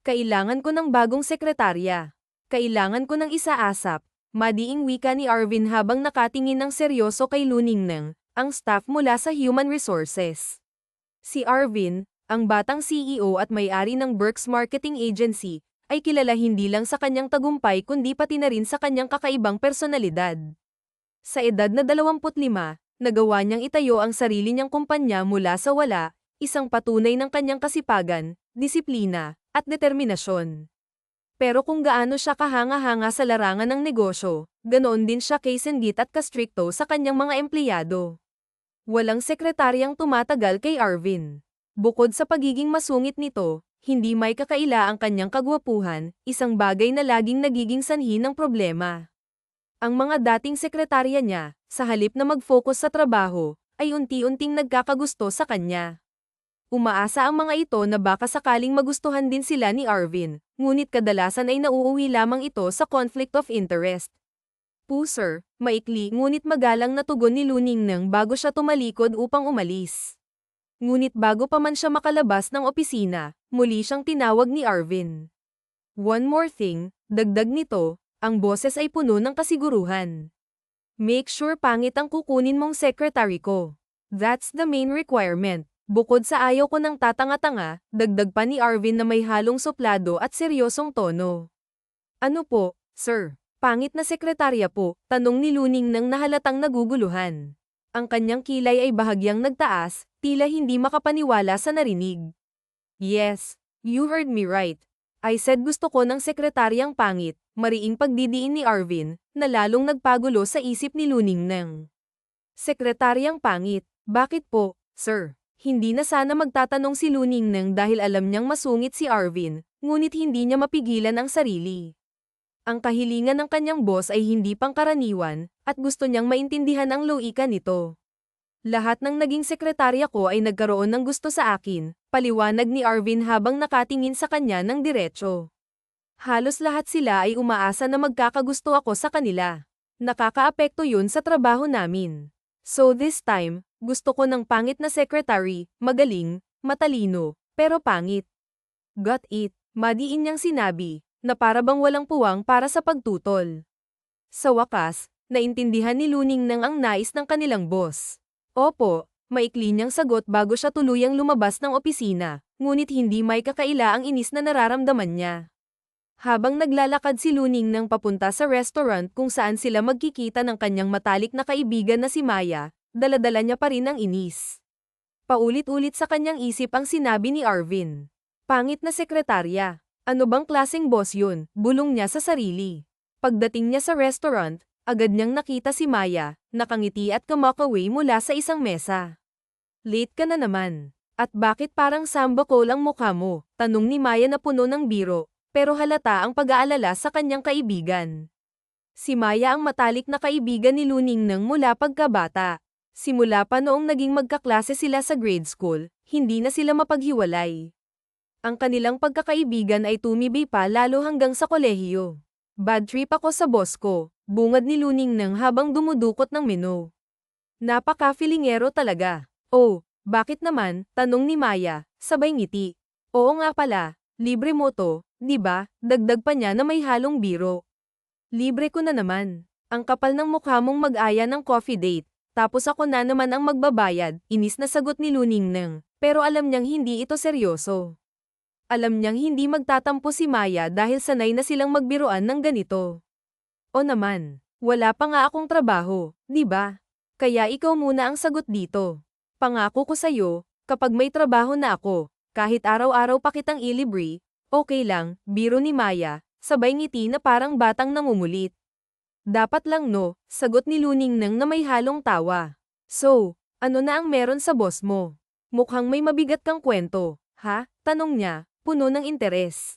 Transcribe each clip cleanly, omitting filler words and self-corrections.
Kailangan ko ng bagong sekretarya. Kailangan ko ng isa ASAP. Madiing wika ni Arvin habang nakatingin ng seryoso kay Luningnang, ang staff mula sa Human Resources. Si Arvin, ang batang CEO at may-ari ng Berks Marketing Agency, ay kilala hindi lang sa kanyang tagumpay kundi pati na rin sa kanyang kakaibang personalidad. Sa edad na 25, nagawa niyang itayo ang sarili niyang kumpanya mula sa wala, isang patunay ng kanyang kasipagan, disiplina, at determinasyon. Pero kung gaano siya kahanga-hanga sa larangan ng negosyo, ganoon din siya kaisenggit at kastrikto sa kanyang mga empleyado. Walang sekretaryang tumatagal kay Arvin. Bukod sa pagiging masungit nito, hindi may kakaila ang kanyang kagwapuhan, isang bagay na laging nagiging sanhi ng problema. Ang mga dating sekretarya niya, sa halip na mag-focus sa trabaho, ay unti-unting nagkakagusto sa kanya. Umaasa ang mga ito na baka sakaling magustuhan din sila ni Arvin, ngunit kadalasan ay nauuwi lamang ito sa conflict of interest. Sir, maikli ngunit magalang na tugon ni Luningnang bago siya tumalikod upang umalis. Ngunit bago pa man siya makalabas ng opisina, muli siyang tinawag ni Arvin. One more thing, dagdag nito, ang boses ay puno ng kasiguruhan. Make sure pangit ang kukunin mong secretary ko. That's the main requirement. Bukod sa ayaw ko ng tatanga-tanga, dagdag pa ni Arvin na may halong suplado at seryosong tono. Ano po, sir? Pangit na sekretarya po, tanong ni Luningnang nahalatang naguguluhan. Ang kanyang kilay ay bahagyang nagtaas, tila hindi makapaniwala sa narinig. Yes, you heard me right. I said gusto ko ng sekretaryang pangit, mariing pagdidiin ni Arvin, na lalong nagpagulo sa isip ni Luningnang. Sekretaryang pangit, bakit po, sir? Hindi na sana magtatanong si Luningnang dahil alam niyang masungit si Arvin, ngunit hindi niya mapigilan ang sarili. Ang kahilingan ng kanyang boss ay hindi pangkaraniwan, at gusto niyang maintindihan ang loika nito. Lahat ng naging sekretarya ko ay nagkaroon ng gusto sa akin, paliwanag ni Arvin habang nakatingin sa kanya ng diretso. Halos lahat sila ay umaasa na magkakagusto ako sa kanila. Nakakaapekto yun sa trabaho namin. So this time, gusto ko ng pangit na secretary, magaling, matalino, pero pangit. Got it, madiin niyang sinabi, na para bang walang puwang para sa pagtutol. Sa wakas, naintindihan ni Luningnang ang nais ng kanilang boss. Opo, maikli niyang sagot bago siya tuluyang lumabas ng opisina, ngunit hindi may kakaila ang inis na nararamdaman niya. Habang naglalakad si Luningnang papunta sa restaurant kung saan sila magkikita ng kanyang matalik na kaibigan na si Maya, dala-dala niya pa rin ang inis. Paulit-ulit sa kanyang isip ang sinabi ni Arvin. Pangit na sekretarya. Ano bang klaseng boss yun? Bulong niya sa sarili. Pagdating niya sa restaurant, agad niyang nakita si Maya, nakangiti at kumakaway mula sa isang mesa. Late ka na naman. At bakit parang samba ko lang mukha mo? Tanong ni Maya na puno ng biro, pero halata ang pag-aalala sa kanyang kaibigan. Si Maya ang matalik na kaibigan ni Luningnang mula pagkabata. Simula pa noong naging magkaklase sila sa grade school, hindi na sila mapaghiwalay. Ang kanilang pagkakaibigan ay tumibay pa lalo hanggang sa kolehiyo. Bad trip ako sa boss ko, bungad ni Luningnang habang dumudukot ng menu. Napaka-filingero talaga. Oh, bakit naman? Tanong ni Maya, sabay ngiti. Oo nga pala, libre mo to, di ba? Dagdag pa niya na may halong biro. Libre ko na naman. Ang kapal ng mukha mong mag-aya ng coffee date. Tapos ako na naman ang magbabayad, inis na sagot ni Luningnang, pero alam niyang hindi ito seryoso. Alam niyang hindi magtatampo si Maya dahil sanay na silang magbiruan ng ganito. O naman, wala pa nga akong trabaho, di ba? Kaya ikaw muna ang sagot dito. Pangako ko sa'yo, kapag may trabaho na ako, kahit araw-araw pa kitang ilibre, okay lang, biro ni Maya, sabay ngiti na parang batang namumulit. Dapat lang no, sagot ni Luningnang na may halong tawa. So, ano na ang meron sa boss mo? Mukhang may mabigat kang kwento, ha? Tanong niya, puno ng interes.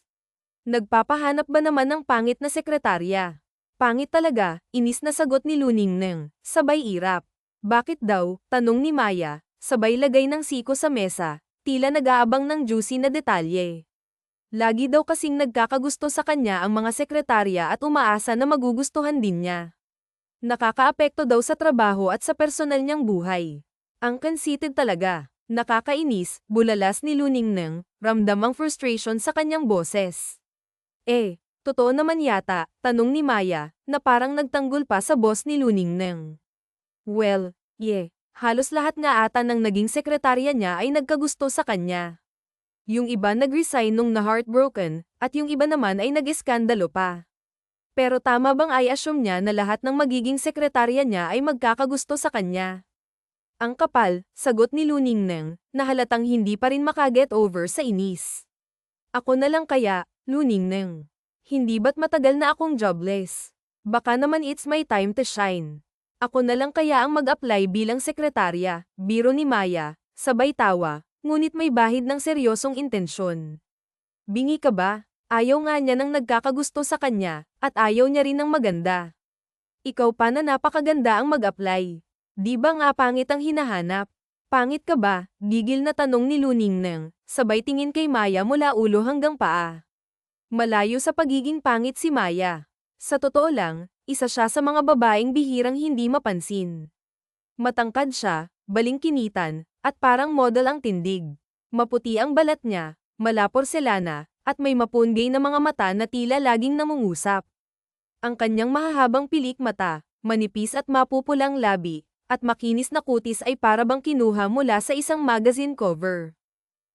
Nagpapahanap ba naman ng pangit na sekretarya? Pangit talaga, inis na sagot ni Luningnang, sabay irap. Bakit daw? Tanong ni Maya, sabay lagay ng siko sa mesa, tila nag-aabang ng juicy na detalye. Lagi daw kasing nagkakagusto sa kanya ang mga sekretarya at umaasa na magugustuhan din niya. Nakakaapekto daw sa trabaho at sa personal niyang buhay. Ang conceited talaga. Nakakainis, bulalas ni Luningneng, ramdam ang frustration sa kanyang boses. Totoo naman yata, tanong ni Maya, na parang nagtanggol pa sa boss ni Luningneng. Well, halos lahat nga ata ng naging sekretarya niya ay nagkagusto sa kanya. Yung iba nag-resign nung na-heartbroken, at yung iba naman ay nag-eskandalo pa. Pero tama bang i-assume niya na lahat ng magiging sekretarya niya ay magkakagusto sa kanya? Ang kapal, sagot ni Luningneng, na halatang hindi pa rin makaget over sa inis. Ako na lang kaya, Luningneng. Hindi ba't matagal na akong jobless? Baka naman it's my time to shine. Ako na lang kaya ang mag-apply bilang sekretarya, biro ni Maya, sabay tawa, ngunit may bahid ng seryosong intensyon. Bingi ka ba? Ayaw nga niya ng nagkakagusto sa kanya, at ayaw niya rin ng maganda. Ikaw pa na napakaganda ang mag-apply. Di ba nga pangit ang hinahanap? Pangit ka ba? Gigil na tanong ni Luningneng, sabay tingin kay Maya mula ulo hanggang paa. Malayo sa pagiging pangit si Maya. Sa totoo lang, isa siya sa mga babaeng bihirang hindi mapansin. Matangkad siya, balingkinitan, at parang model ang tindig. Maputi ang balat niya, mala porselana, at may mapunggay na mga mata na tila laging namungusap. Ang kanyang mahahabang pilik mata, manipis at mapupulang labi, at makinis na kutis ay parabang kinuha mula sa isang magazine cover.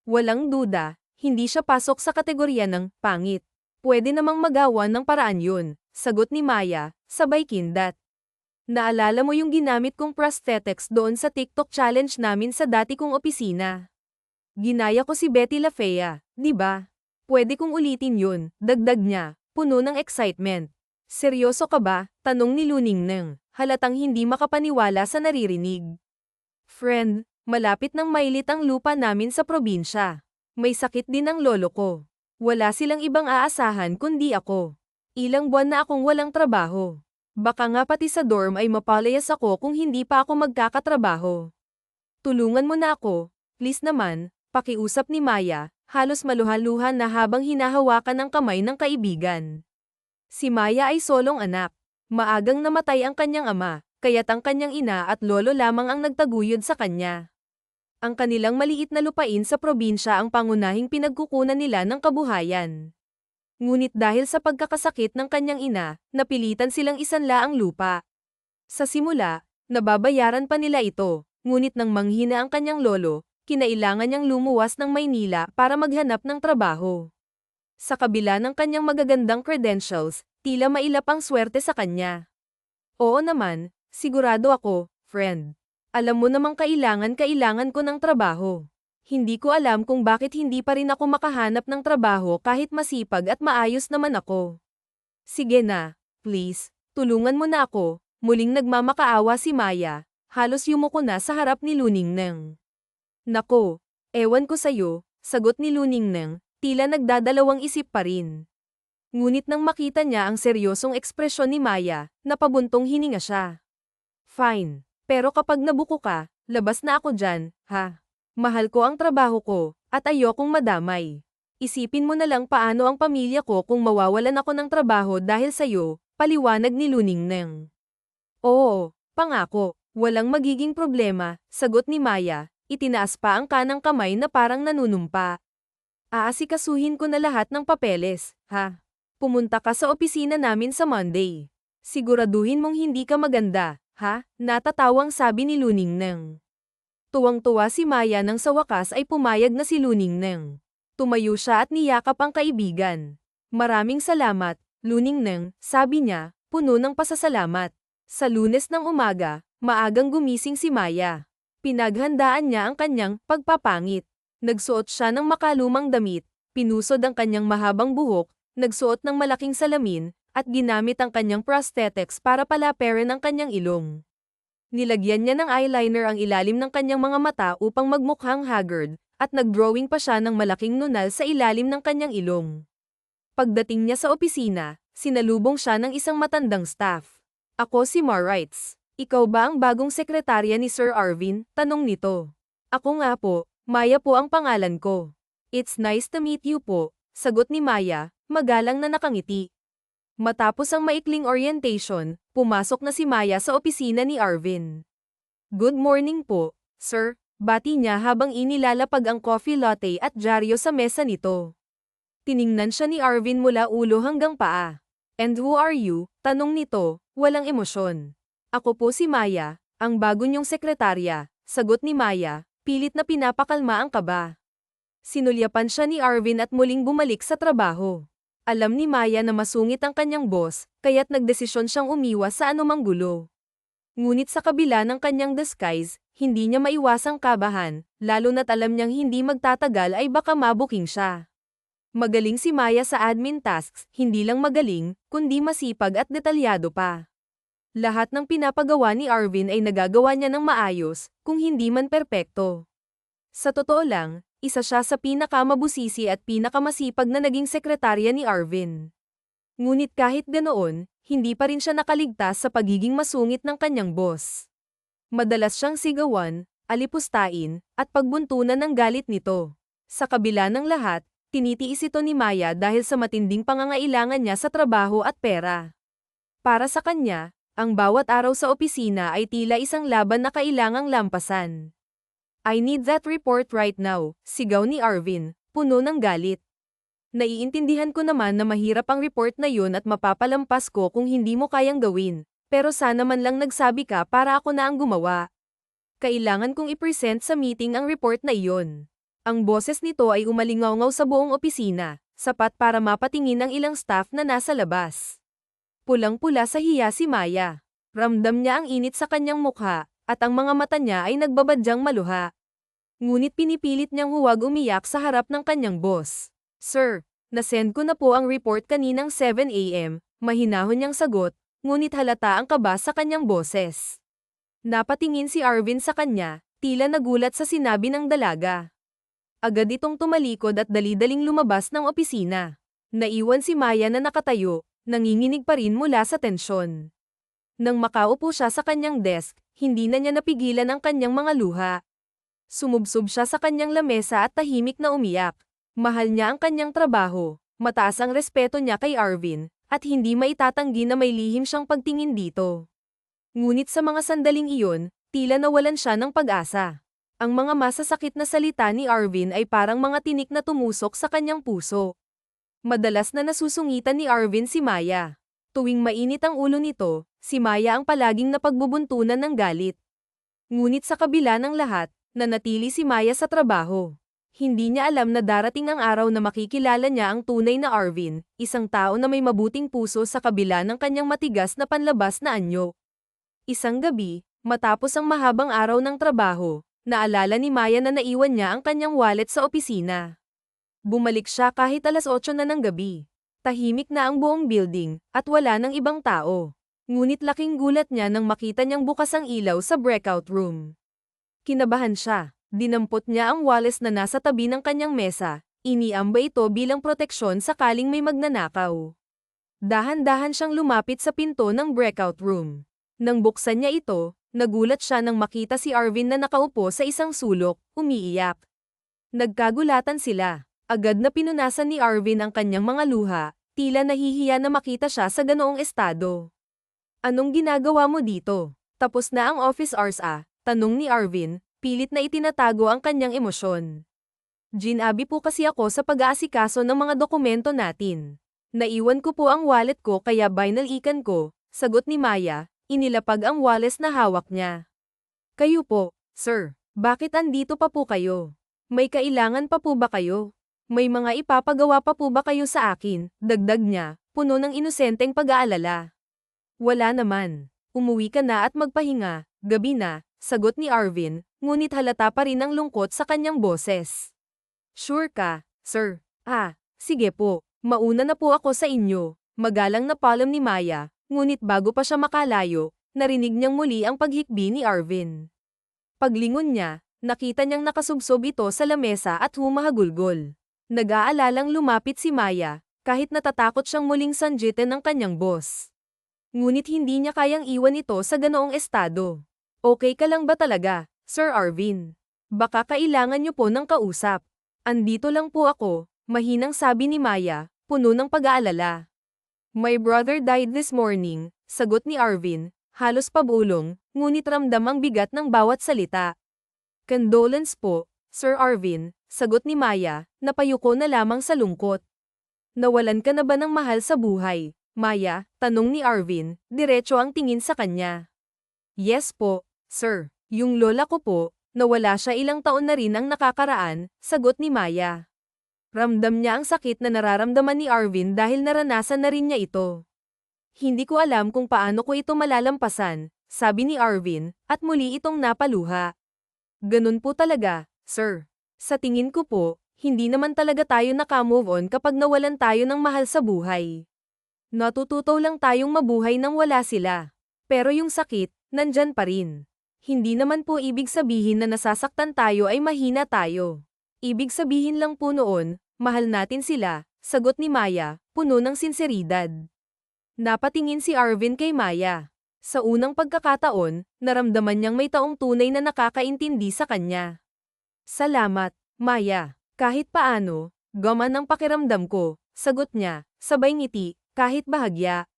Walang duda, hindi siya pasok sa kategorya ng pangit. Pwede namang magawa ng paraan yun, sagot ni Maya, sabay kindat. Naalala mo yung ginamit kong prosthetics doon sa TikTok challenge namin sa dati kong opisina? Ginaya ko si Betty La Fea, di ba? Pwede kong ulitin yun, dagdag niya, puno ng excitement. Seryoso ka ba? Tanong ni Luningneng, halatang hindi makapaniwala sa naririnig. Friend, malapit nang mailit ang lupa namin sa probinsya. May sakit din ang lolo ko. Wala silang ibang aasahan kundi ako. Ilang buwan na akong walang trabaho. Baka nga pati sa dorm ay mapalayas ako kung hindi pa ako magkakatrabaho. Tulungan mo na ako, please naman, pakiusap ni Maya, halos maluha-luha na habang hinahawakan ang kamay ng kaibigan. Si Maya ay solong anak. Maagang namatay ang kanyang ama, kaya't ang kanyang ina at lolo lamang ang nagtaguyod sa kanya. Ang kanilang maliit na lupain sa probinsya ang pangunahing pinagkukunan nila ng kabuhayan. Ngunit dahil sa pagkakasakit ng kanyang ina, napilitan silang isanla ang lupa. Sa simula, nababayaran pa nila ito, ngunit nang manghina ang kanyang lolo, kinailangan niyang lumuwas ng Maynila para maghanap ng trabaho. Sa kabila ng kanyang magagandang credentials, tila mailap ang swerte sa kanya. Oo naman, sigurado ako, friend. Alam mo namang kailangan ko ng trabaho. Hindi ko alam kung bakit hindi pa rin ako makahanap ng trabaho kahit masipag at maayos naman ako. Sige na, please, tulungan mo na ako. Muling nagmamakaawa si Maya, halos yumuko na sa harap ni Luningneng. Nako, ewan ko sa'yo, sagot ni Luningneng, tila nagdadalawang isip pa rin. Ngunit nang makita niya ang seryosong ekspresyon ni Maya, napabuntong hininga siya. Fine. Pero kapag nabuko ka, labas na ako dyan, ha? Mahal ko ang trabaho ko, at ayokong madamay. Isipin mo na lang paano ang pamilya ko kung mawawalan ako ng trabaho dahil sa'yo, paliwanag ni Luningneng. Oo, pangako, walang magiging problema, sagot ni Maya, itinaas pa ang kanang kamay na parang nanunumpa. Aasikasuhin ko na lahat ng papeles, ha? Pumunta ka sa opisina namin sa Monday. Siguraduhin mong hindi ka maganda. Ha? Natatawang sabi ni Luningneng. Tuwang-tuwa si Maya nang sa wakas ay pumayag na si Luningneng. Tumayo siya at niyakap ang kaibigan. Maraming salamat, Luningneng, sabi niya, puno ng pasasalamat. Sa Lunes ng umaga, maagang gumising si Maya. Pinaghandaan niya ang kanyang pagpapangit. Nagsuot siya ng makalumang damit, pinusod ang kanyang mahabang buhok, nagsuot ng malaking salamin, at ginamit ang kanyang prosthetics para palaperin ang kanyang ilong. Nilagyan niya ng eyeliner ang ilalim ng kanyang mga mata upang magmukhang haggard, at nagdrawing pa siya ng malaking nunal sa ilalim ng kanyang ilong. Pagdating niya sa opisina, sinalubong siya ng isang matandang staff. Ako si Marites. Ikaw ba ang bagong sekretarya ni Sir Arvin? Tanong nito. Ako nga po, Maya po ang pangalan ko. It's nice to meet you po, sagot ni Maya, magalang na nakangiti. Matapos ang maikling orientation, pumasok na si Maya sa opisina ni Arvin. Good morning po, sir, Bati niya habang inilalapag ang coffee latte at dyaryo sa mesa nito. Tiningnan siya ni Arvin mula ulo hanggang paa. "And who are you?" tanong nito, walang emosyon. "Ako po si Maya, ang bago niyong sekretarya," sagot ni Maya, pilit na pinapakalma ang kaba. Sinulyapan siya ni Arvin at muling bumalik sa trabaho. Alam ni Maya na masungit ang kanyang boss, kaya't nagdesisyon siyang umiwas sa anumang gulo. Ngunit sa kabila ng kanyang disguise, hindi niya maiwasang kabahan, lalo na't alam niyang hindi magtatagal ay baka mabuking siya. Magaling si Maya sa admin tasks, hindi lang magaling, kundi masipag at detalyado pa. Lahat ng pinapagawa ni Arvin ay nagagawa niya ng maayos, kung hindi man perpekto. Sa totoo lang, isa siya sa pinakamabusisi at pinakamasipag na naging sekretarya ni Arvin. Ngunit kahit ganoon, hindi pa rin siya nakaligtas sa pagiging masungit ng kanyang boss. Madalas siyang sigawan, alipustain, at pagbuntunan ng galit nito. Sa kabila ng lahat, tinitiis ito ni Maya dahil sa matinding pangangailangan niya sa trabaho at pera. Para sa kanya, ang bawat araw sa opisina ay tila isang laban na kailangang lampasan. "I need that report right now," sigaw ni Arvin, puno ng galit. "Naiintindihan ko naman na mahirap ang report na yun at mapapalampas ko kung hindi mo kayang gawin, pero sana man lang nagsabi ka para ako na ang gumawa. Kailangan kong i-present sa meeting ang report na iyon." Ang boses nito ay umalingaw-ngaw sa buong opisina, sapat para mapatingin ang ilang staff na nasa labas. Pulang-pula sa hiya si Maya. Ramdam niya ang init sa kanyang mukha, at ang mga mata niya ay nagbabadyang maluha. Ngunit pinipilit niyang huwag umiyak sa harap ng kanyang boss. "Sir, nasend ko na po ang report kaninang 7 AM, mahinahon niyang sagot, ngunit halata ang kaba sa kanyang boses. Napatingin si Arvin sa kanya, tila nagulat sa sinabi ng dalaga. Agad itong tumalikod at dali-daling lumabas ng opisina. Naiwan si Maya na nakatayo, nanginginig pa rin mula sa tensyon. Nang makaupo siya sa kanyang desk, hindi na niya napigilan ang kanyang mga luha. Sumubsob siya sa kanyang lamesa at tahimik na umiyak. Mahal niya ang kanyang trabaho, mataas ang respeto niya kay Arvin, at hindi maitatanggi na may lihim siyang pagtingin dito. Ngunit sa mga sandaling iyon, tila nawalan siya ng pag-asa. Ang mga masasakit na salita ni Arvin ay parang mga tinik na tumusok sa kanyang puso. Madalas na nasusungitan ni Arvin si Maya. Tuwing mainit ang ulo nito, si Maya ang palaging napagbubuntunan ng galit. Ngunit sa kabila ng lahat, nanatili si Maya sa trabaho. Hindi niya alam na darating ang araw na makikilala niya ang tunay na Arvin, isang tao na may mabuting puso sa kabila ng kanyang matigas na panlabas na anyo. Isang gabi, matapos ang mahabang araw ng trabaho, naalala ni Maya na naiwan niya ang kanyang wallet sa opisina. Bumalik siya kahit alas 8 na ng gabi. Tahimik na ang buong building, at wala ng ibang tao. Ngunit laking gulat niya nang makita niyang bukas ang ilaw sa breakout room. Kinabahan siya. Dinampot niya ang wallet na nasa tabi ng kanyang mesa, iniambay ito bilang proteksyon sakaling may magnanakaw. Dahan-dahan siyang lumapit sa pinto ng breakout room. Nang buksan niya ito, nagulat siya nang makita si Arvin na nakaupo sa isang sulok, umiiyak. Nagkagulatan sila. Agad na pinunasan ni Arvin ang kanyang mga luha, tila nahihiya na makita siya sa ganoong estado. "Anong ginagawa mo dito? Tapos na ang office hours tanong ni Arvin, pilit na itinatago ang kanyang emosyon. "Ginabi po kasi ako sa pag-aasikaso ng mga dokumento natin. Naiwan ko po ang wallet ko kaya binalikan ko," sagot ni Maya, inilapag ang wallet na hawak niya. "Kayo po, sir, bakit andito pa po kayo? May kailangan pa po ba kayo? May mga ipapagawa pa po ba kayo sa akin?" dagdag niya, puno ng inosenteng pag-aalala. "Wala naman. Umuwi ka na at magpahinga, gabi na," sagot ni Arvin, ngunit halata pa rin ang lungkot sa kanyang boses. "Sure ka, sir? Sige po, mauna na po ako sa inyo," magalang na paalam ni Maya, ngunit bago pa siya makalayo, narinig niyang muli ang paghikbi ni Arvin. Paglingon niya, nakita niyang nakasubsob ito sa lamesa at humahagulgol. Nag-aalalang lumapit si Maya, kahit natatakot siyang muling sanjitin ng kanyang boss. Ngunit hindi niya kayang iwan ito sa ganoong estado. "Okay ka lang ba talaga, Sir Arvin? Baka kailangan niyo po ng kausap." "Andito lang po ako," mahinang sabi ni Maya, puno ng pag-aalala. "My brother died this morning," sagot ni Arvin, halos pabulong, ngunit ramdam ang bigat ng bawat salita. Condolence po, Sir Arvin, sagot ni Maya, napayuko na lamang sa lungkot. Nawalan ka na ba ng mahal sa buhay, Maya? Tanong ni Arvin, diretso ang tingin sa kanya. Yes po, sir. Yung lola ko po, nawala siya ilang taon na rin ang nakakaraan, sagot ni Maya. Ramdam niya ang sakit na nararamdaman ni Arvin dahil naranasan na rin niya ito. Hindi ko alam kung paano ko ito malalampasan, sabi ni Arvin, at muli itong napaluha. Ganun po talaga, sir. Sa tingin ko po, hindi naman talaga tayo naka-move on kapag nawalan tayo ng mahal sa buhay. Natututo lang tayong mabuhay nang wala sila. Pero yung sakit, nandyan pa rin. Hindi naman po ibig sabihin na nasasaktan tayo ay mahina tayo. Ibig sabihin lang po noon, mahal natin sila, sagot ni Maya, puno ng sinseridad. Napatingin si Arvin kay Maya. Sa unang pagkakataon, naramdaman niyang may taong tunay na nakakaintindi sa kanya. Salamat, Maya. Kahit paano, gumaan ang pakiramdam ko, sagot niya, sabay ngiti, kahit bahagya.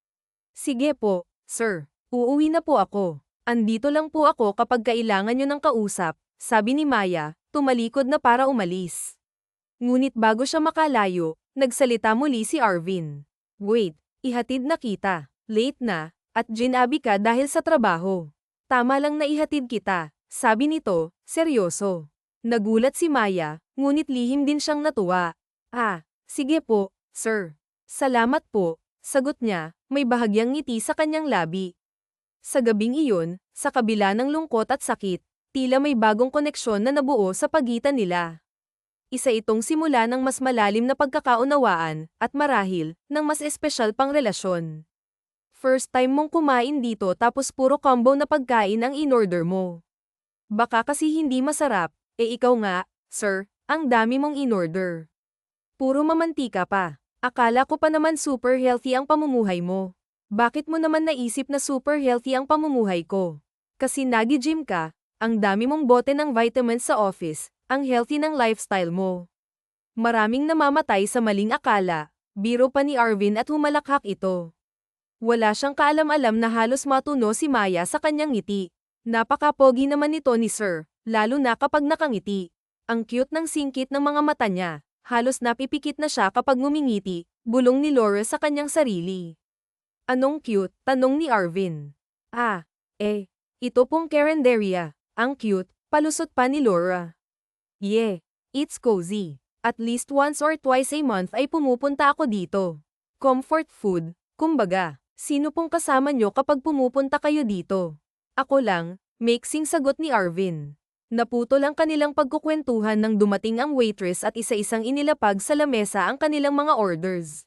Sige po, sir. Uuwi na po ako. Andito lang po ako kapag kailangan niyo ng kausap, sabi ni Maya, tumalikod na para umalis. Ngunit bago siya makalayo, nagsalita muli si Arvin. Wait, ihatid na kita. Late na. At ginabi ka dahil sa trabaho. Tama lang na ihatid kita, sabi nito, seryoso. Nagulat si Maya, ngunit lihim din siyang natuwa. Ah, sige po, sir. Salamat po, sagot niya, may bahagyang ngiti sa kanyang labi. Sa gabing iyon, sa kabila ng lungkot at sakit, tila may bagong koneksyon na nabuo sa pagitan nila. Isa itong simula ng mas malalim na pagkakaunawaan, at marahil, ng mas espesyal pang relasyon. First time mong kumain dito tapos puro combo na pagkain ang in-order mo. Baka kasi hindi masarap, ikaw nga, sir, ang dami mong in-order. Puro mamantika pa. Akala ko pa naman super healthy ang pamumuhay mo. Bakit mo naman naisip na super healthy ang pamumuhay ko? Kasi nagi-gym ka, ang dami mong bote ng vitamins sa office, ang healthy ng lifestyle mo. Maraming namamatay sa maling akala, biro pa ni Arvin at humalakhak ito. Wala siyang kaalam-alam na halos matuno si Maya sa kanyang ngiti. Napaka-pogi naman nito ni Sir, lalo na kapag nakangiti. Ang cute ng singkit ng mga mata niya, halos napipikit na siya kapag ngumingiti, bulong ni Laura sa kanyang sarili. Anong cute? Tanong ni Arvin. Ah, ito pong Carinderia. Ang cute, palusot pa ni Laura. Yeah, it's cozy. At least once or twice a month ay pumupunta ako dito. Comfort food, kumbaga. Sino pong kasama nyo kapag pumupunta kayo dito? Ako lang, maiksing sagot ni Arvin. Naputol ang kanilang pagkukwentuhan nang dumating ang waitress at isa-isang inilapag sa lamesa ang kanilang mga orders.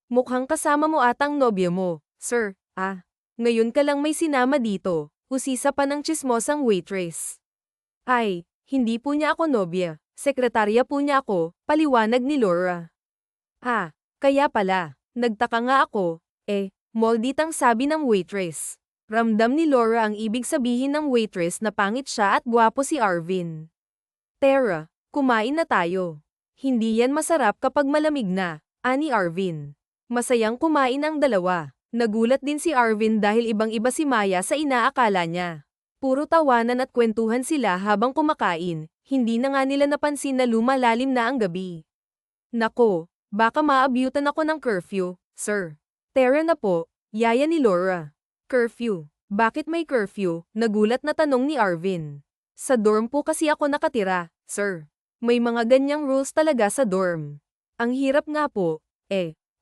Mukhang kasama mo atang nobya mo, sir. Ah, ngayon ka lang may sinama dito, usisa pa ng tsismosang waitress. Ay, hindi po niya ako nobya, sekretarya po niya ako, paliwanag ni Laura. Ah, kaya pala, nagtaka nga ako, molditang sabi ng waitress. Ramdam ni Laura ang ibig sabihin ng waitress na pangit siya at gwapo si Arvin. Tara, kumain na tayo. Hindi yan masarap kapag malamig na, ani Arvin. Masayang kumain ang dalawa. Nagulat din si Arvin dahil ibang-iba si Maya sa inaakala niya. Puro tawanan at kwentuhan sila habang kumakain, hindi na nga nila napansin na lumalalim na ang gabi. Nako, baka maabyutan ako ng curfew, sir. Tara na po, yaya ni Laura. Curfew. Bakit may curfew? Nagulat na tanong ni Arvin. Sa dorm po kasi ako nakatira, sir. May mga ganyang rules talaga sa dorm. Ang hirap nga po,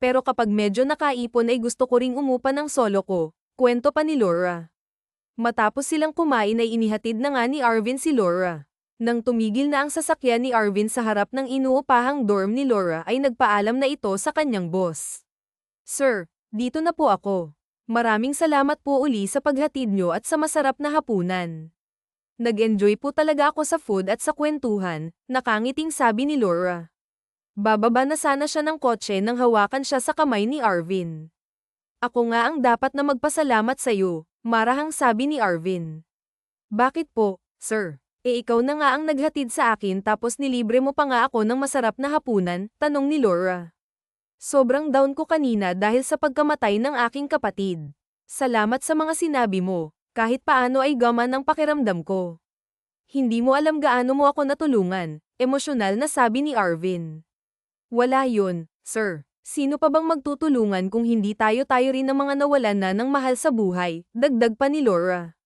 pero kapag medyo nakaipon ay gusto ko ring umupa ng solo ko, kwento pa ni Laura. Matapos silang kumain ay inihatid na nga ni Arvin si Laura. Nang tumigil na ang sasakyan ni Arvin sa harap ng inuupahang dorm ni Laura ay nagpaalam na ito sa kanyang boss. Sir, dito na po ako. Maraming salamat po uli sa paghatid nyo at sa masarap na hapunan. Nag-enjoy po talaga ako sa food at sa kwentuhan, nakangiting sabi ni Laura. Bababa na sana siya ng kotse nang hawakan siya sa kamay ni Arvin. Ako nga ang dapat na magpasalamat sa'yo, marahang sabi ni Arvin. Bakit po, sir? Ikaw na nga ang naghatid sa akin tapos nilibre mo pa nga ako ng masarap na hapunan, tanong ni Laura. Sobrang down ko kanina dahil sa pagkamatay ng aking kapatid. Salamat sa mga sinabi mo, kahit paano ay gaman ang pakiramdam ko. Hindi mo alam gaano mo ako natulungan, emosyonal na sabi ni Arvin. Wala yun, sir. Sino pa bang magtutulungan kung hindi tayo-tayo rin ng mga nawalan na ng mahal sa buhay, dagdag pa ni Laura.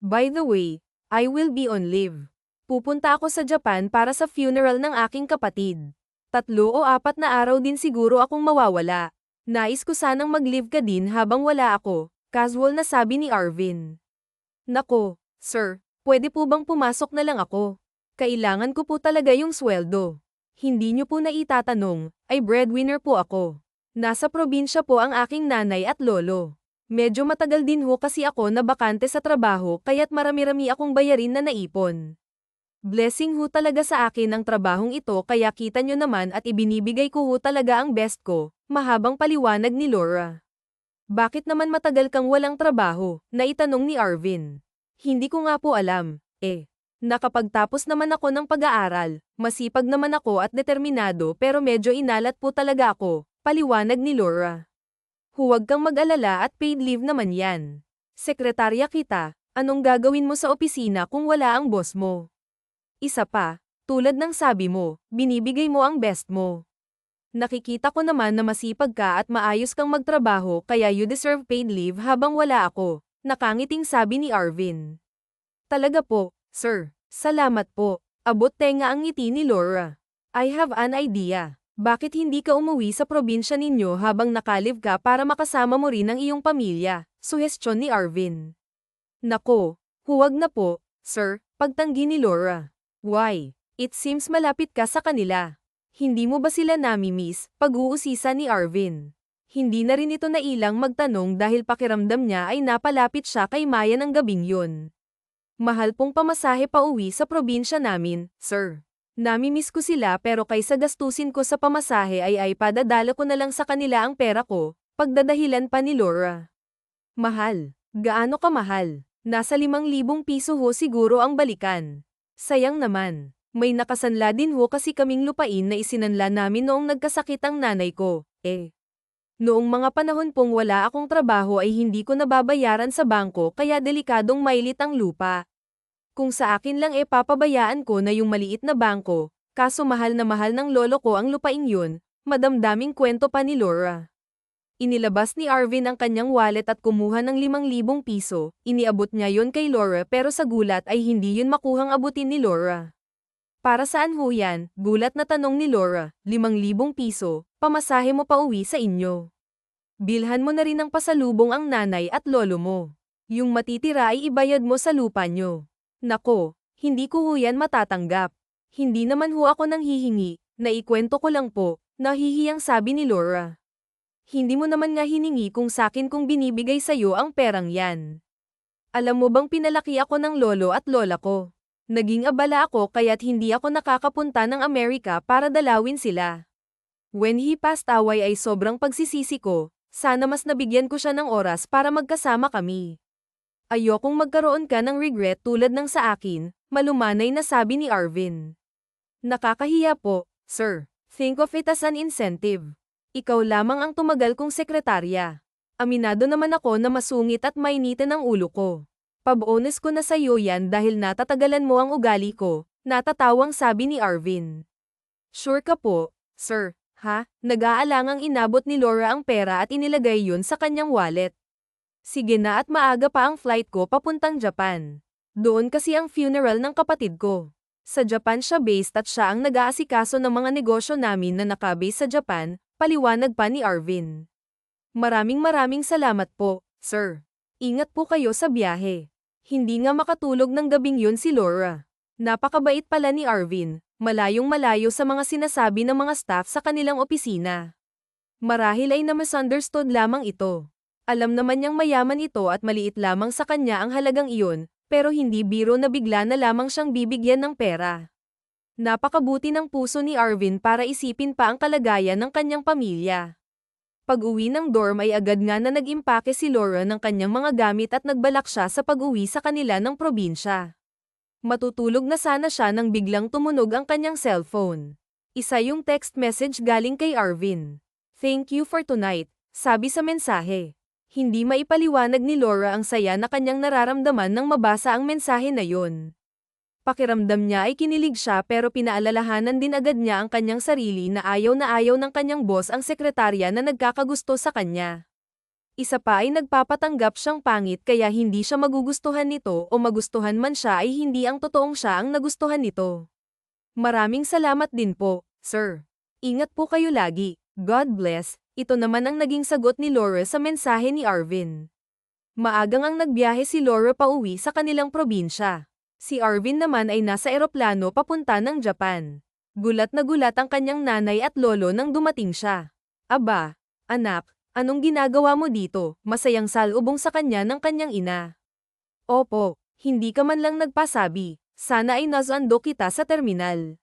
By the way, I will be on leave. Pupunta ako sa Japan para sa funeral ng aking kapatid. 3 o 4 na araw din siguro akong mawawala. Nais ko sanang mag-leave ka din habang wala ako, casual na sabi ni Arvin. Nako, sir, pwede po bang pumasok na lang ako? Kailangan ko po talaga yung sweldo. Hindi niyo po na itatanong, ay breadwinner po ako. Nasa probinsya po ang aking nanay at lolo. Medyo matagal din ho kasi ako na bakante sa trabaho kaya't marami-rami akong bayarin na naipon. Blessing ho talaga sa akin ang trabahong ito kaya kita nyo naman at ibinibigay ko ho talaga ang best ko, mahabang paliwanag ni Laura. Bakit naman matagal kang walang trabaho? Naitanong ni Arvin. Hindi ko nga po alam, Nakapagtapos naman ako ng pag-aaral, masipag naman ako at determinado pero medyo inalat po talaga ako, paliwanag ni Laura. Huwag kang mag-alala at paid leave naman yan. Sekretarya kita, anong gagawin mo sa opisina kung wala ang boss mo? Isa pa, tulad ng sabi mo, binibigay mo ang best mo. Nakikita ko naman na masipag ka at maayos kang magtrabaho kaya you deserve paid leave habang wala ako, nakangiting sabi ni Arvin. Talaga po, sir. Salamat po. Abot tenga ang ngiti ni Laura. I have an idea. Bakit hindi ka umuwi sa probinsya ninyo habang nakalive ka para makasama mo rin ang iyong pamilya? Suhestyon ni Arvin. Nako, huwag na po, sir, pagtanggi ni Laura. Why? It seems malapit ka sa kanila. Hindi mo ba sila nami-miss? Pag-uusisa ni Arvin. Hindi na rin ito nailang magtanong dahil pakiramdam niya ay napalapit siya kay Maya ng gabing yun. Mahal pong pamasahe pa uwi sa probinsya namin, sir. Nami-miss ko sila pero kaysa gastusin ko sa pamasahe ay padadala ko na lang sa kanila ang pera ko, pagdadahilan pa ni Laura. Mahal. Gaano ka mahal? Nasa 5,000 piso ho siguro ang balikan. Sayang naman. May nakasanla din ho kasi kaming lupain na isinanla namin noong nagkasakit ang nanay ko, Noong mga panahon pong wala akong trabaho ay hindi ko nababayaran sa bangko kaya delikadong mailit ang lupa. Kung sa akin lang papabayaan ko na yung maliit na bangko, kaso mahal na mahal ng lolo ko ang lupaing yun, madamdaming kwento pa ni Laura. Inilabas ni Arvin ang kanyang wallet at kumuha ng 5,000 piso, iniabot niya yon kay Laura pero sa gulat ay hindi yun makuhang abutin ni Laura. Para saan ho yan? Gulat na tanong ni Laura, 5,000 piso, pamasahe mo pa uwi sa inyo. Bilhan mo na rin ng pasalubong ang nanay at lolo mo. Yung matitira ay ibayad mo sa lupa nyo. Nako, hindi ko ho yan matatanggap. Hindi naman ho ako nang hihingi, naikwento ko lang po, nahihiyang sabi ni Laura. Hindi mo naman nga hiningi kung sakin kung binibigay sa'yo ang perang yan. Alam mo bang pinalaki ako ng lolo at lola ko? Naging abala ako kaya't hindi ako nakakapunta ng Amerika para dalawin sila. When he passed away ay sobrang pagsisisi ko, sana mas nabigyan ko siya ng oras para magkasama kami. Ayokong magkaroon ka ng regret tulad ng sa akin, malumanay na sabi ni Arvin. Nakakahiya po, sir. Think of it as an incentive. Ikaw lamang ang tumagal kong sekretarya. Aminado naman ako na masungit at mainitin ang ulo ko. Pab-honest ko na sa'yo yan dahil natatagalan mo ang ugali ko, natatawang sabi ni Arvin. Sure ka po, sir, ha? Nag-aalangang inabot ni Laura ang pera at inilagay yun sa kanyang wallet. Sige na at maaga pa ang flight ko papuntang Japan. Doon kasi ang funeral ng kapatid ko. Sa Japan siya based at siya ang nag-aasikaso ng mga negosyo namin na nakabase sa Japan, paliwanag pa ni Arvin. Maraming salamat po, sir. Ingat po kayo sa biyahe. Hindi nga makatulog ng gabing yun si Laura. Napakabait pala ni Arvin, malayong-malayo sa mga sinasabi ng mga staff sa kanilang opisina. Marahil ay na-misunderstood lamang ito. Alam naman niyang mayaman ito at maliit lamang sa kanya ang halagang iyon, pero hindi biro na bigla na lamang siyang bibigyan ng pera. Napakabuti ng puso ni Arvin para isipin pa ang kalagayan ng kanyang pamilya. Pag-uwi ng dorm ay agad nga na nag-impake si Laura ng kanyang mga gamit at nagbalak siya sa pag-uwi sa kanila ng probinsya. Matutulog na sana siya nang biglang tumunog ang kanyang cellphone. Isa yung text message galing kay Arvin. Thank you for tonight, sabi sa mensahe. Hindi maipaliwanag ni Laura ang saya na kanyang nararamdaman nang mabasa ang mensahe na yon. Pakiramdam niya ay kinilig siya pero pinaalalahanan din agad niya ang kanyang sarili na ayaw ng kanyang boss ang sekretarya na nagkakagusto sa kanya. Isa pa ay nagpapatanggap siyang pangit kaya hindi siya magugustuhan nito o magustuhan man siya ay hindi ang totoong siya ang nagustuhan nito. Maraming salamat din po, sir. Ingat po kayo lagi. God bless. Ito naman ang naging sagot ni Laura sa mensahe ni Arvin. Maagang ang nagbiyahe si Laura pauwi sa kanilang probinsya. Si Arvin naman ay nasa eroplano papunta ng Japan. Gulat na gulat ang kanyang nanay at lolo nang dumating siya. Aba, anak, anong ginagawa mo dito? Masayang salubong sa kanya ng kanyang ina. Opo, hindi ka man lang nagpasabi. Sana ay nasando kita sa terminal.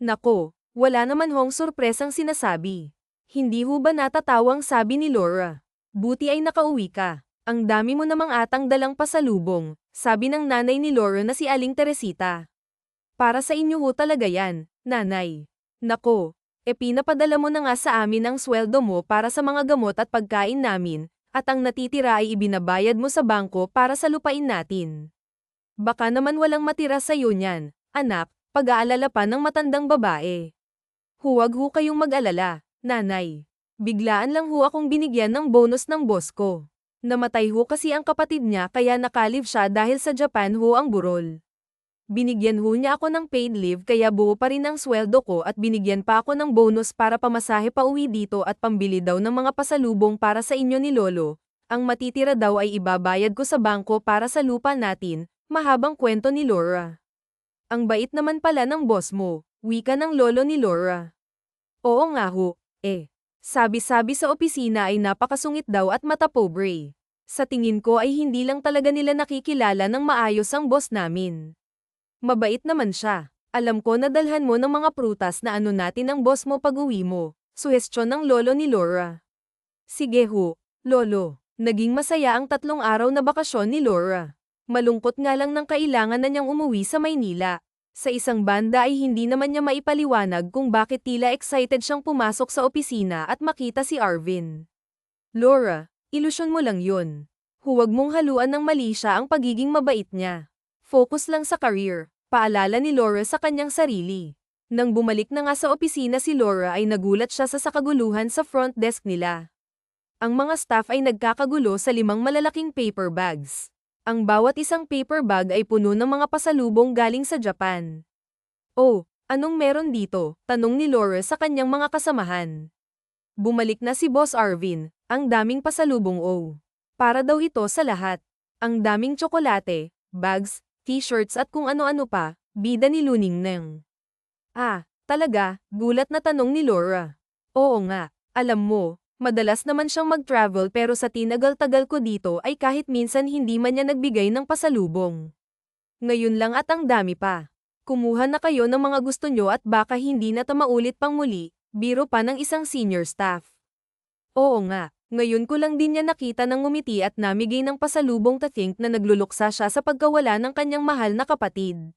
Nako, wala naman hong surpresang sinasabi. Hindi ho ba natatawang sabi ni Laura? Buti ay nakauwi ka. Ang dami mo namang atang dalang pasalubong, sabi ng nanay ni Laura na si Aling Teresita. Para sa inyo ho talaga yan, nanay. Nako, pinapadala mo na nga sa amin ang sweldo mo para sa mga gamot at pagkain namin, at ang natitira ay ibinabayad mo sa bangko para sa lupain natin. Baka naman walang matira sa iyo niyan, anak, pag-aalala pa ng matandang babae. Huwag ho kayong mag-alala, nanay. Biglaan lang ho akong binigyan ng bonus ng boss ko. Namatay ho kasi ang kapatid niya kaya nakalib siya dahil sa Japan ho ang burol. Binigyan ho niya ako ng paid leave kaya buo pa rin ang sweldo ko at binigyan pa ako ng bonus para pamasahe pa uwi dito at pambili daw ng mga pasalubong para sa inyo ni Lolo. Ang matitira daw ay ibabayad ko sa bangko para sa lupa natin, mahabang kwento ni Laura. Ang bait naman pala ng boss mo, wika ng lolo ni Laura. Oo nga ho, sabi-sabi sa opisina ay napakasungit daw at matapobre. Sa tingin ko ay hindi lang talaga nila nakikilala ng maayos ang boss namin. Mabait naman siya. Alam ko na dalhan mo ng mga prutas na ano natin ang boss mo pag-uwi mo. Suhestyon ng lolo ni Laura. Sige ho, lolo. Naging masaya ang 3 araw na bakasyon ni Laura. Malungkot nga lang nang kailangan na niyang umuwi sa Maynila. Sa isang banda ay hindi naman niya maipaliwanag kung bakit tila excited siyang pumasok sa opisina at makita si Arvin. Laura, ilusyon mo lang yun. Huwag mong haluan ng mali siya ang pagiging mabait niya. Focus lang sa career, paalala ni Laura sa kanyang sarili. Nang bumalik na nga sa opisina si Laura ay nagulat siya sa kaguluhan sa front desk nila. Ang mga staff ay nagkakagulo sa 5 malalaking paper bags. Ang bawat isang paper bag ay puno ng mga pasalubong galing sa Japan. Oh, anong meron dito? Tanong ni Laura sa kanyang mga kasamahan. Bumalik na si Boss Arvin, ang daming pasalubong para daw ito sa lahat. Ang daming tsokolate, bags, t-shirts at kung ano-ano pa, bida ni Luningneng. Ah, talaga? Gulat na tanong ni Laura. Oo nga, alam mo. Madalas naman siyang mag-travel pero sa tinagal-tagal ko dito ay kahit minsan hindi man niya nagbigay ng pasalubong. Ngayon lang at ang dami pa. Kumuha na kayo ng mga gusto nyo at baka hindi na maulit pang muli, biro pa ng isang senior staff. Oo nga, ngayon ko lang din niya nakita ng ngumiti at namigay ng pasalubong to think na nagluluksa siya sa pagkawala ng kanyang mahal na kapatid.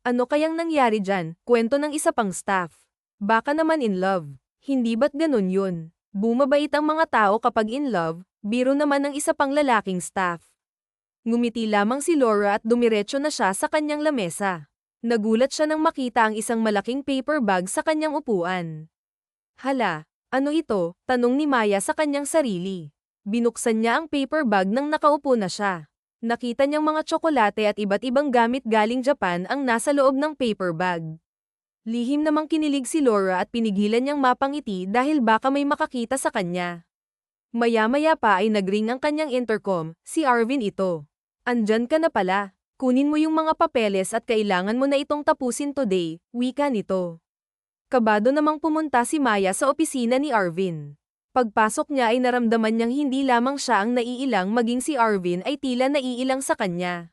Ano kayang nangyari dyan? Kwento ng isa pang staff. Baka naman in love. Hindi ba't ganun yun? Bumabait ang mga tao kapag in love, biro naman ng isa pang lalaking staff. Ngumiti lamang si Laura at dumiretso na siya sa kanyang lamesa. Nagulat siya nang makita ang isang malaking paper bag sa kanyang upuan. Hala, ano ito? Tanong ni Maya sa kanyang sarili. Binuksan niya ang paper bag nang nakaupo na siya. Nakita niyang mga tsokolate at iba't ibang gamit galing Japan ang nasa loob ng paper bag. Lihim namang kinilig si Laura at pinigilan niyang mapangiti dahil baka may makakita sa kanya. Maya-maya pa ay nagring ang kanyang intercom, si Arvin ito. Andyan ka na pala, kunin mo yung mga papeles at kailangan mo na itong tapusin today, wika nito. Kabado namang pumunta si Maya sa opisina ni Arvin. Pagpasok niya ay naramdaman niyang hindi lamang siya ang naiilang maging si Arvin ay tila naiilang sa kanya.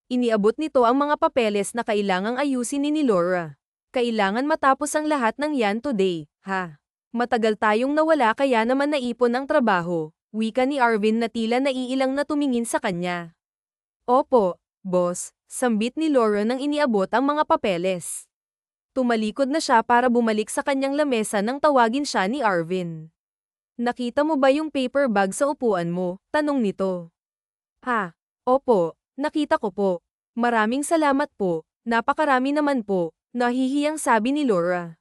Iniabot nito ang mga papeles na kailangang ayusin ni Laura. Kailangan matapos ang lahat ng yan today, ha? Matagal tayong nawala kaya naman naipon ang trabaho, wika ni Arvin na tila naiilang na tumingin sa kanya. Opo, boss, sambit ni Laura nang iniabot ang mga papeles. Tumalikod na siya para bumalik sa kanyang lamesa nang tawagin siya ni Arvin. Nakita mo ba yung paper bag sa upuan mo? Tanong nito. Opo, nakita ko po. Maraming salamat po. Napakarami naman po, nahihiyang sabi ni Laura.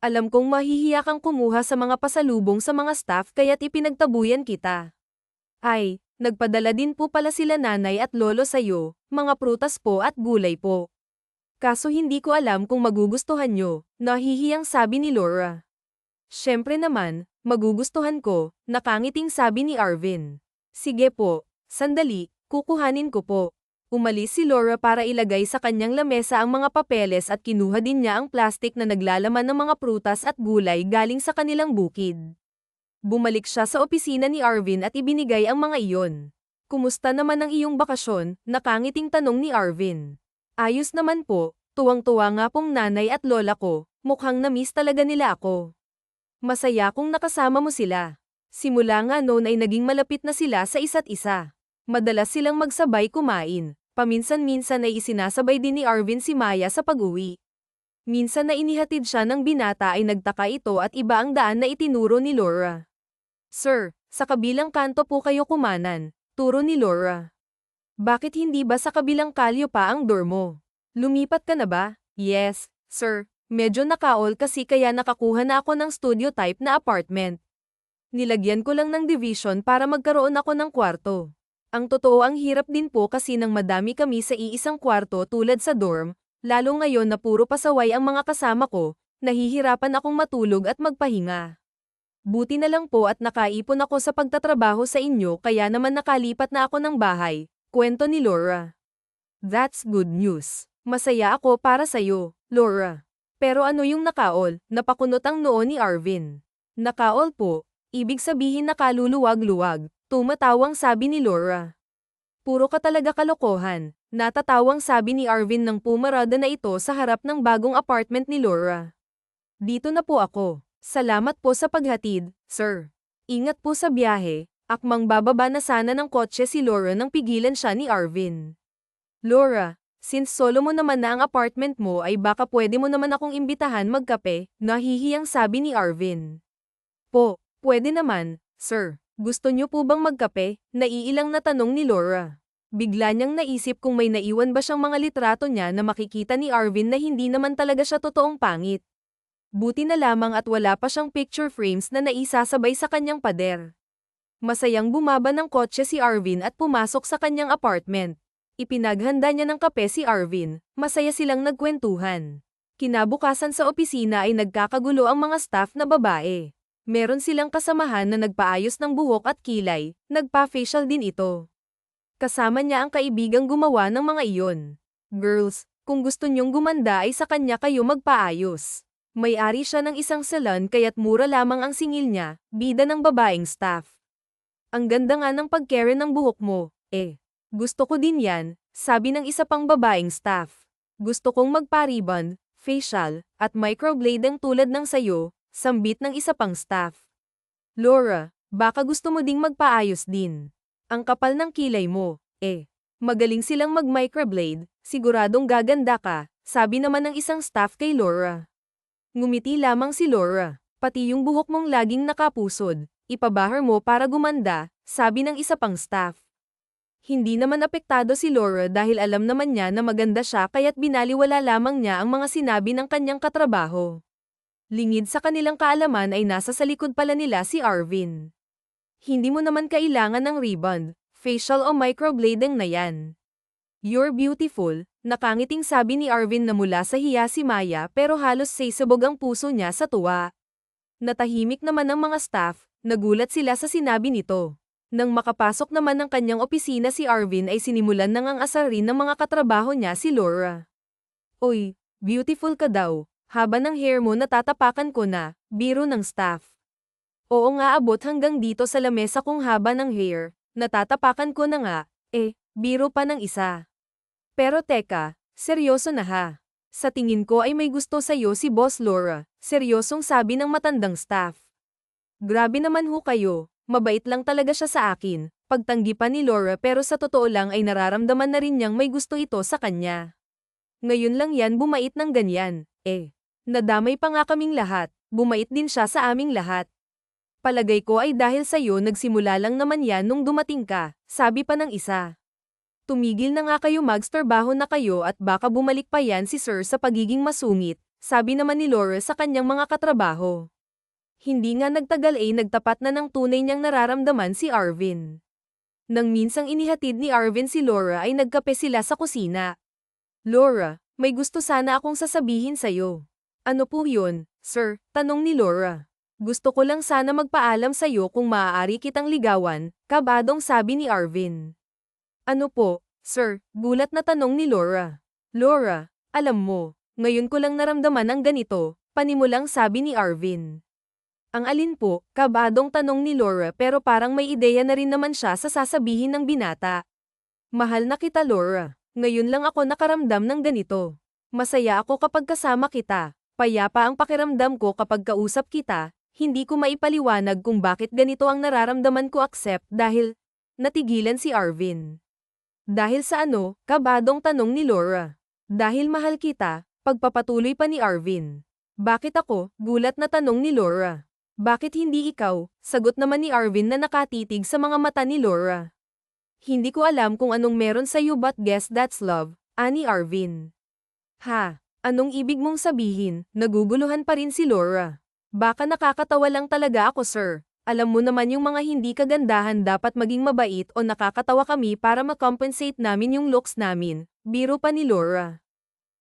Alam kong mahihiya kang kumuha sa mga pasalubong sa mga staff kaya't ipinagtabuyan kita. Ay, nagpadala din po pala sila nanay at lolo sa'yo, mga prutas po at gulay po. Kaso hindi ko alam kung magugustuhan nyo, nahihiyang sabi ni Laura. Siyempre naman, magugustuhan ko, nakangiting sabi ni Arvin. Sige po, sandali, kukuhanin ko po. Umalis si Laura para ilagay sa kanyang lamesa ang mga papeles at kinuha din niya ang plastik na naglalaman ng mga prutas at gulay galing sa kanilang bukid. Bumalik siya sa opisina ni Arvin at ibinigay ang mga iyon. Kumusta naman ang iyong bakasyon? Nakangiting tanong ni Arvin. Ayos naman po, tuwang-tuwa nga pong nanay at lola ko, mukhang na-miss talaga nila ako. Masaya kung nakasama mo sila. Simula nga noon ay naging malapit na sila sa isa't isa. Madalas silang magsabay kumain. Paminsan-minsan ay isinasabay din ni Arvin si Maya sa pag-uwi. Minsan na inihatid siya ng binata ay nagtaka ito at iba ang daan na itinuro ni Laura. Sir, sa kabilang kanto po kayo kumanan, turo ni Laura. Bakit hindi ba sa kabilang kalyo pa ang door mo? Lumipat ka na ba? Yes, sir. Medyo nakaol kasi kaya nakakuha na ako ng studio type na apartment. Nilagyan ko lang ng division para magkaroon ako ng kwarto. Ang totoo ang hirap din po kasi nang madami kami sa iisang kwarto tulad sa dorm, lalo ngayon na puro pasaway ang mga kasama ko, nahihirapan akong matulog at magpahinga. Buti na lang po at nakaipon ako sa pagtatrabaho sa inyo kaya naman nakalipat na ako ng bahay, kwento ni Laura. That's good news. Masaya ako para sa'yo, Laura. Pero ano yung nakaol? Napakunot ang noo ni Arvin. Nakaol po, ibig sabihin nakaluluwag-luwag. Tumatawang sabi ni Laura. Puro ka talaga kalokohan, natatawang sabi ni Arvin nang pumarada na ito sa harap ng bagong apartment ni Laura. Dito na po ako. Salamat po sa paghatid, sir. Ingat po sa biyahe, akmang bababa na sana ng kotse si Laura nang pigilan siya ni Arvin. Laura, since solo mo naman na ang apartment mo ay baka pwede mo naman akong imbitahan magkape, nahihiyang sabi ni Arvin. Po, pwede naman, sir. Gusto niyo po bang magkape? Naiilang na tanong ni Laura. Bigla niyang naisip kung may naiwan ba siyang mga litrato niya na makikita ni Arvin na hindi naman talaga siya totoong pangit. Buti na lamang at wala pa siyang picture frames na naisasabay sa kanyang pader. Masayang bumaba ng kotse si Arvin at pumasok sa kanyang apartment. Ipinaghanda niya ng kape si Arvin, masaya silang nagkwentuhan. Kinabukasan sa opisina ay nagkakagulo ang mga staff na babae. Meron silang kasamahan na nagpaayos ng buhok at kilay, nagpa-facial din ito. Kasama niya ang kaibigang gumawa ng mga iyon. Girls, kung gusto niyong gumanda ay sa kanya kayo magpaayos. May-ari siya ng isang salon kaya't mura lamang ang singil niya, bida ng babaeng staff. Ang ganda nga ng pagkere ng buhok mo, eh. Gusto ko din yan, sabi ng isa pang babaeng staff. Gusto kong magpa-ribbon, facial, at microblade ang tulad ng sayo, sambit ng isa pang staff. Laura, baka gusto mo ding magpaayos din. Ang kapal ng kilay mo, eh. Magaling silang mag-microblade, siguradong gaganda ka, sabi naman ng isang staff kay Laura. Ngumiti lamang si Laura, pati yung buhok mong laging nakapusod, ipabahar mo para gumanda, sabi ng isa pang staff. Hindi naman apektado si Laura dahil alam naman niya na maganda siya kaya't binaliwala lamang niya ang mga sinabi ng kanyang katrabaho. Lingid sa kanilang kaalaman ay nasa sa likod pala nila si Arvin. Hindi mo naman kailangan ng ribbon, facial o microblading na yan. You're beautiful, nakangiting sabi ni Arvin na mula sa hiya si Maya pero halos sisabog ang puso niya sa tuwa. Natahimik naman ang mga staff, nagulat sila sa sinabi nito. Nang makapasok naman ng kanyang opisina si Arvin ay sinimulan nang ang asarin ng mga katrabaho niya si Laura. Oy, beautiful ka daw. Haba ng hair mo natatapakan ko na, biro ng staff. Oo nga abot hanggang dito sa lamesa kong haba ng hair, natatapakan ko na nga, biro pa ng isa. Pero teka, seryoso na ha. Sa tingin ko ay may gusto sa'yo si Boss Laura, seryosong sabi ng matandang staff. Grabe naman ho kayo, mabait lang talaga siya sa akin, pagtanggi pa ni Laura pero sa totoo lang ay nararamdaman na rin niyang may gusto ito sa kanya. Ngayon lang yan bumait ng ganyan, Nadamay pa nga kaming lahat, bumait din siya sa aming lahat. Palagay ko ay dahil sa'yo nagsimula lang naman yan nung dumating ka, sabi pa ng isa. Tumigil na nga kayo magtrabaho na kayo at baka bumalik pa yan si Sir sa pagiging masungit, sabi naman ni Laura sa kanyang mga katrabaho. Hindi nga nagtagal ay nagtapat na ng tunay niyang nararamdaman si Arvin. Nang minsang inihatid ni Arvin si Laura ay nagkape sila sa kusina. Laura, may gusto sana akong sasabihin sa'yo. Ano po yun, sir? Tanong ni Laura. Gusto ko lang sana magpaalam sa'yo kung maaari kitang ligawan, kabadong sabi ni Arvin. Ano po, sir? Gulat na tanong ni Laura. Laura, alam mo, ngayon ko lang naramdaman ang ganito, panimulang sabi ni Arvin. Ang alin po, kabadong tanong ni Laura pero parang may ideya na rin naman siya sa sasabihin ng binata. Mahal na kita Laura, ngayon lang ako nakaramdam ng ganito. Masaya ako kapag kasama kita, payapa ang pakiramdam ko kapag kausap kita, hindi ko maipaliwanag kung bakit ganito ang nararamdaman ko accept dahil, natigilan si Arvin. Dahil sa ano, kabadong tanong ni Laura. Dahil mahal kita, pagpapatuloy pa ni Arvin. Bakit ako, gulat na tanong ni Laura. Bakit hindi ikaw? Sagot naman ni Arvin na nakatitig sa mga mata ni Laura. Hindi ko alam kung anong meron sa'yo but guess that's love, ani Arvin. Ha? Anong ibig mong sabihin? Naguguluhan pa rin si Laura. Baka nakakatawa lang talaga ako sir. Alam mo naman yung mga hindi kagandahan dapat maging mabait o nakakatawa kami para makompensate namin yung looks namin. Biro pa ni Laura.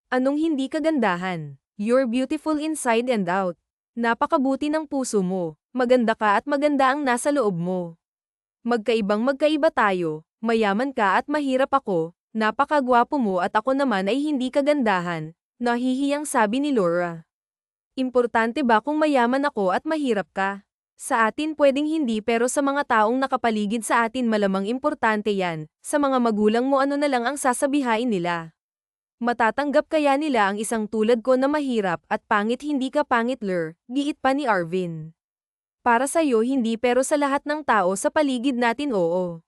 Anong hindi kagandahan? You're beautiful inside and out. Napakabuti ng puso mo, maganda ka at maganda ang nasa loob mo. Magkaiba tayo, mayaman ka at mahirap ako, napakagwapo mo at ako naman ay hindi kagandahan, nahihiyang sabi ni Laura. Importante ba kung mayaman ako at mahirap ka? Sa atin pwedeng hindi pero sa mga taong nakapaligid sa atin malamang importante yan, sa mga magulang mo ano na lang ang sasabihain nila. Matatanggap kaya nila ang isang tulad ko na mahirap at pangit hindi ka pangit Lur, giit pa ni Arvin. Para sa'yo hindi pero sa lahat ng tao sa paligid natin oo.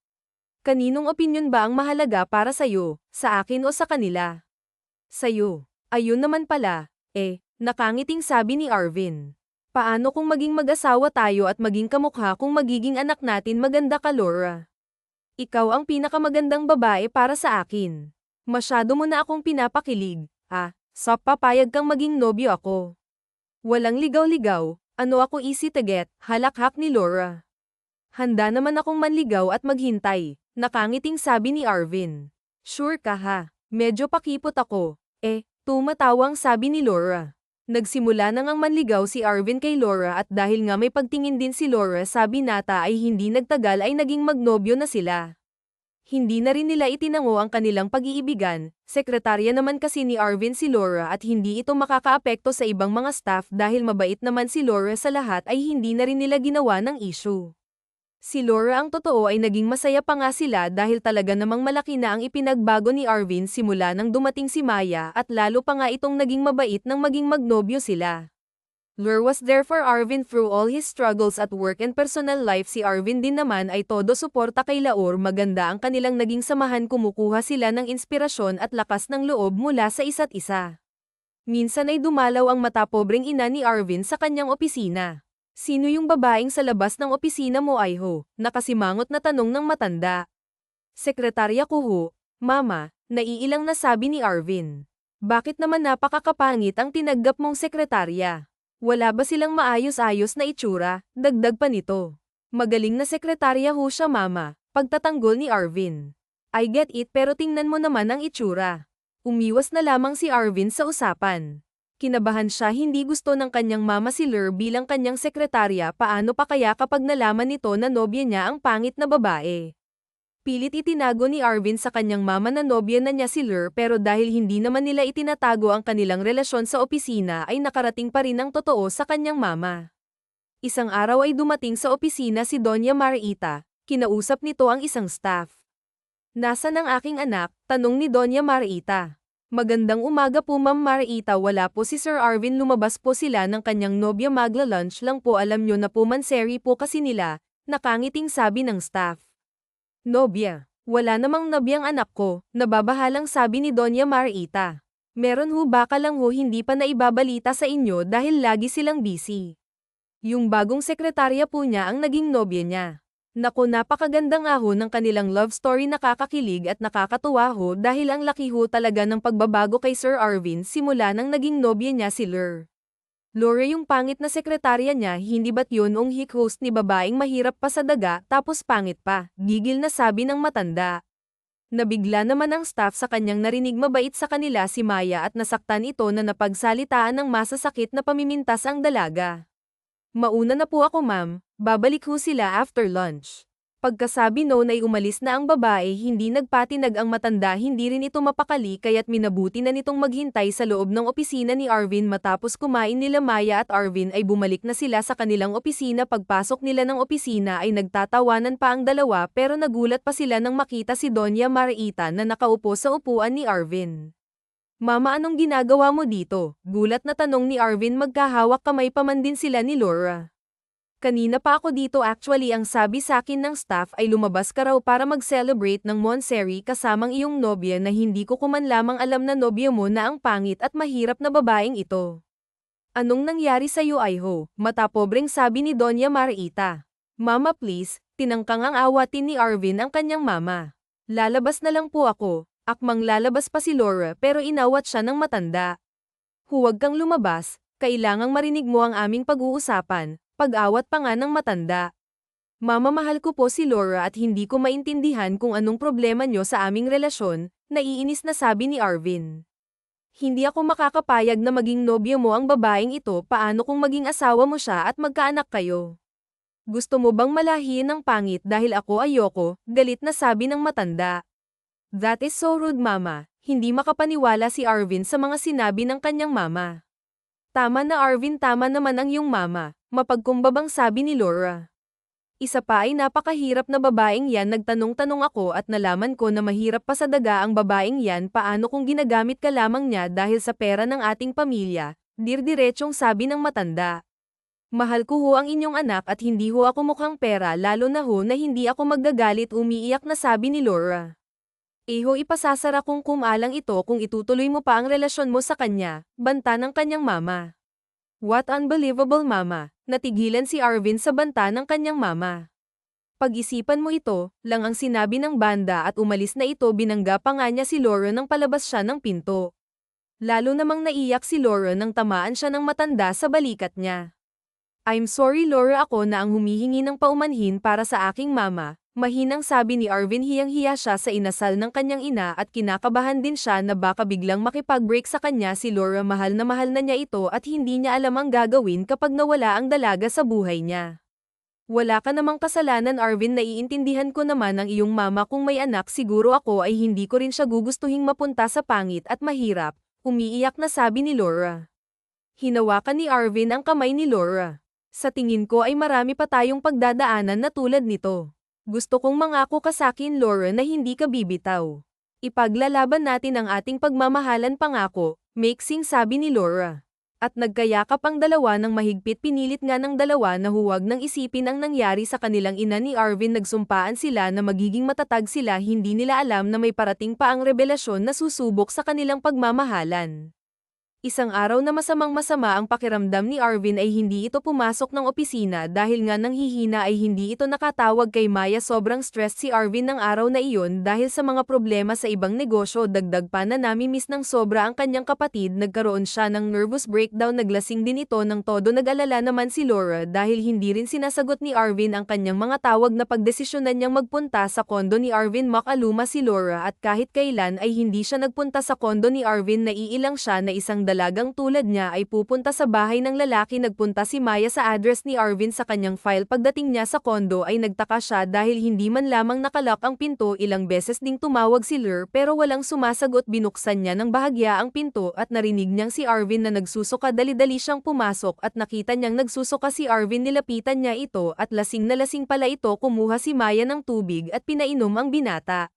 Kaninong opinyon ba ang mahalaga para sa'yo, sa akin o sa kanila? Sa'yo. Ayun naman pala, nakangiting sabi ni Arvin. Paano kung maging mag-asawa tayo at maging kamukha kung magiging anak natin maganda ka Laura? Ikaw ang pinakamagandang babae para sa akin. Masyado mo na akong pinapakilig, so papayag kang maging nobyo ako. Walang ligaw-ligaw, ano ako easy to get, halakhak ni Laura. Handa naman akong manligaw at maghintay, nakangiting sabi ni Arvin. Sure ka ha, medyo pakipot ako, tumatawang sabi ni Laura. Nagsimula na ngang manligaw si Arvin kay Laura at dahil nga may pagtingin din si Laura sabi nata ay hindi nagtagal ay naging magnobyo na sila. Hindi na rin nila itinango ang kanilang pag-iibigan, sekretarya naman kasi ni Arvin si Laura at hindi ito makakaapekto sa ibang mga staff dahil mabait naman si Laura sa lahat ay hindi na rin nila ginawa ng issue. Si Laura ang totoo ay naging masaya pa nga sila dahil talaga namang malaki na ang ipinagbago ni Arvin simula nang dumating si Maya at lalo pa nga itong naging mabait nang maging magnobyo sila. Laura was there for Arvin through all his struggles at work and personal life. Si Arvin din naman ay todo suporta kay Laura. Maganda ang kanilang naging samahan, kumukuha sila ng inspirasyon at lakas ng loob mula sa isa't isa. Minsan ay dumalaw ang matapobreng ina ni Arvin sa kanyang opisina. Sino yung babaeng sa labas ng opisina mo ay ho? Nakasimangot na tanong ng matanda. Sekretarya ko ho, mama, naiilang na sabi ni Arvin. Bakit naman napakakapangit ang tinanggap mong sekretarya? Wala ba silang maayos-ayos na itsura? Dagdag pa nito. Magaling na sekretarya ho siya mama, pagtatanggol ni Arvin. I get it pero tingnan mo naman ang itsura. Umiwas na lamang si Arvin sa usapan. Kinabahan siya, hindi gusto ng kanyang mama si Lur bilang kanyang sekretarya. Paano pa kaya kapag nalaman nito na nobya niya ang pangit na babae? Pilit itinago ni Arvin sa kanyang mama na nobya na niya si Lur pero dahil hindi naman nila itinatago ang kanilang relasyon sa opisina ay nakarating pa rin ang totoo sa kanyang mama. Isang araw ay dumating sa opisina si Doña Marita, kinausap nito ang isang staff. Nasaan ang aking anak? Tanong ni Doña Marita. Magandang umaga po Ma'am Marita, wala po si Sir Arvin, lumabas po sila ng kanyang nobya, magla-lunch lang po, alam nyo na po manseri po kasi nila, nakangiting sabi ng staff. Nobya. Wala namang nobyang anak ko, nababahalang sabi ni Doña Marita. Meron ho, baka lang ho hindi pa naibabalita sa inyo dahil lagi silang busy. Yung bagong sekretarya po niya ang naging nobya niya. Naku, napakaganda nga ho ng kanilang love story, nakakakilig at nakakatuwa ho dahil ang laki ho talaga ng pagbabago kay Sir Arvin simula nang naging nobya niya si Lur. Lore, yung pangit na sekretarya niya, hindi ba't yun ang hik host ni babaeng mahirap pa sa daga tapos pangit pa, gigil na sabi ng matanda. Nabigla naman ang staff sa kanyang narinig. Mabait sa kanila si Maya at nasaktan ito na napagsalitaan ng masasakit na pamimintas ang dalaga. Mauna na po ako, ma'am, babalik ho sila after lunch. Pagkasabi noon ay umalis na ang babae, hindi nagpatinag ang matanda, hindi rin ito mapakali kaya't minabuti na nitong maghintay sa loob ng opisina ni Arvin. Matapos kumain nila Maya at Arvin ay bumalik na sila sa kanilang opisina. Pagpasok nila ng opisina ay nagtatawanan pa ang dalawa pero nagulat pa sila nang makita si Doña Marita na nakaupo sa upuan ni Arvin. Mama, anong ginagawa mo dito? Gulat na tanong ni Arvin. Magkahawak kamay pa man din sila ni Laura. Kanina pa ako dito, actually ang sabi sa akin ng staff ay lumabas ka raw para mag-celebrate ng Monsseri kasamang iyong nobya na hindi ko kuman lamang alam na nobya mo na ang pangit at mahirap na babaeng ito. Anong nangyari sa iyo, Iho? Matapobreng sabi ni Doña Marita. Mama please, tinangkang ang awatin ni Arvin ang kanyang mama. Lalabas na lang po ako. Akmang lalabas pa si Laura pero inawat siya ng matanda. Huwag kang lumabas, kailangang marinig mo ang aming pag-uusapan. Pag-awat pa nga ng matanda. Mama, mahal ko po si Laura at hindi ko maintindihan kung anong problema nyo sa aming relasyon, naiinis na sabi ni Arvin. Hindi ako makakapayag na maging nobya mo ang babaeng ito. Paano kung maging asawa mo siya at magkaanak kayo? Gusto mo bang malahiin ng pangit dahil ako ayoko? Galit na sabi ng matanda. That is so rude, mama. Hindi makapaniwala si Arvin sa mga sinabi ng kanyang mama. Tama na Arvin, tama naman ang iyong mama, mapagkumbabang sabi ni Laura. Isa pa ay napakahirap na babaeng yan. Nagtanong-tanong ako at nalaman ko na mahirap pa sa daga ang babaeng yan. Paano kung ginagamit ka lamang niya dahil sa pera ng ating pamilya? Dirdiretsong sabi ng matanda. Mahal ko ho ang inyong anak at hindi ho ako mukhang pera, lalo na ho na hindi ako magagalit. Umiiyak na sabi ni Laura. Iho, ipasasara kong kumalang ito kung itutuloy mo pa ang relasyon mo sa kanya, banta ng kanyang mama. What unbelievable, mama, natigilan si Arvin sa banta ng kanyang mama. Pag-isipan mo, ito lang ang sinabi ng banda at umalis na ito. Binangga pa nga niya si Laura nang palabas siya ng pinto. Lalo namang naiyak si Laura nang tamaan siya ng matanda sa balikat niya. I'm sorry Laura, ako na ang humihingi ng paumanhin para sa aking mama. Mahinang sabi ni Arvin. Hiyang-hiya siya sa inasal ng kanyang ina at kinakabahan din siya na baka biglang makipag-break sa kanya si Laura. Mahal na niya ito at hindi niya alam ang gagawin kapag nawala ang dalaga sa buhay niya. Wala ka namang kasalanan Arvin, naiintindihan ko naman ang iyong mama. Kung may anak siguro ako ay hindi ko rin siya gugustuhing mapunta sa pangit at mahirap. Umiiyak na sabi ni Laura. Hinawakan ni Arvin ang kamay ni Laura. Sa tingin ko ay marami pa tayong pagdadaanan na tulad nito. Gusto kong mangako ka sakin, Laura, na hindi ka bibitaw. Ipaglalaban natin ang ating pagmamahalan, pangako, maiksing sabi ni Laura. At nagkayakap ang dalawa ng mahigpit. Pinilit nga ng dalawa na huwag nang isipin ang nangyari sa kanilang ina ni Arvin. Nagsumpaan sila na magiging matatag sila. Hindi nila alam na may parating pa ang revelasyon na susubok sa kanilang pagmamahalan. Isang araw na masamang-masama ang pakiramdam ni Arvin ay hindi ito pumasok ng opisina dahil nga nanghihina ay hindi ito nakatawag kay Maya. Sobrang stressed si Arvin ng araw na iyon dahil sa mga problema sa ibang negosyo. Dagdag pa na namimiss ng sobra ang kanyang kapatid. Nagkaroon siya ng nervous breakdown. Naglasing din ito ng todo. Nag-alala naman si Laura dahil hindi rin sinasagot ni Arvin ang kanyang mga tawag. Na pagdesisyonan niyang magpunta sa kondo ni Arvin. Makaluma si Laura at kahit kailan ay hindi siya nagpunta sa kondo ni Arvin. Naiilang siya na isang dalagang tulad niya ay pupunta sa bahay ng lalaki. Nagpunta si Maya sa address ni Arvin sa kanyang file. Pagdating niya sa kondo ay nagtaka siya dahil hindi man lamang nakalock ang pinto. Ilang beses ding tumawag si Lur pero walang sumasagot. Binuksan niya ng bahagya ang pinto at narinig niyang si Arvin na nagsusuka. Dali-dali siyang pumasok at nakita niyang nagsusuka si Arvin. Nilapitan niya ito at lasing na lasing pala ito. Kumuha si Maya ng tubig at pinainom ang binata.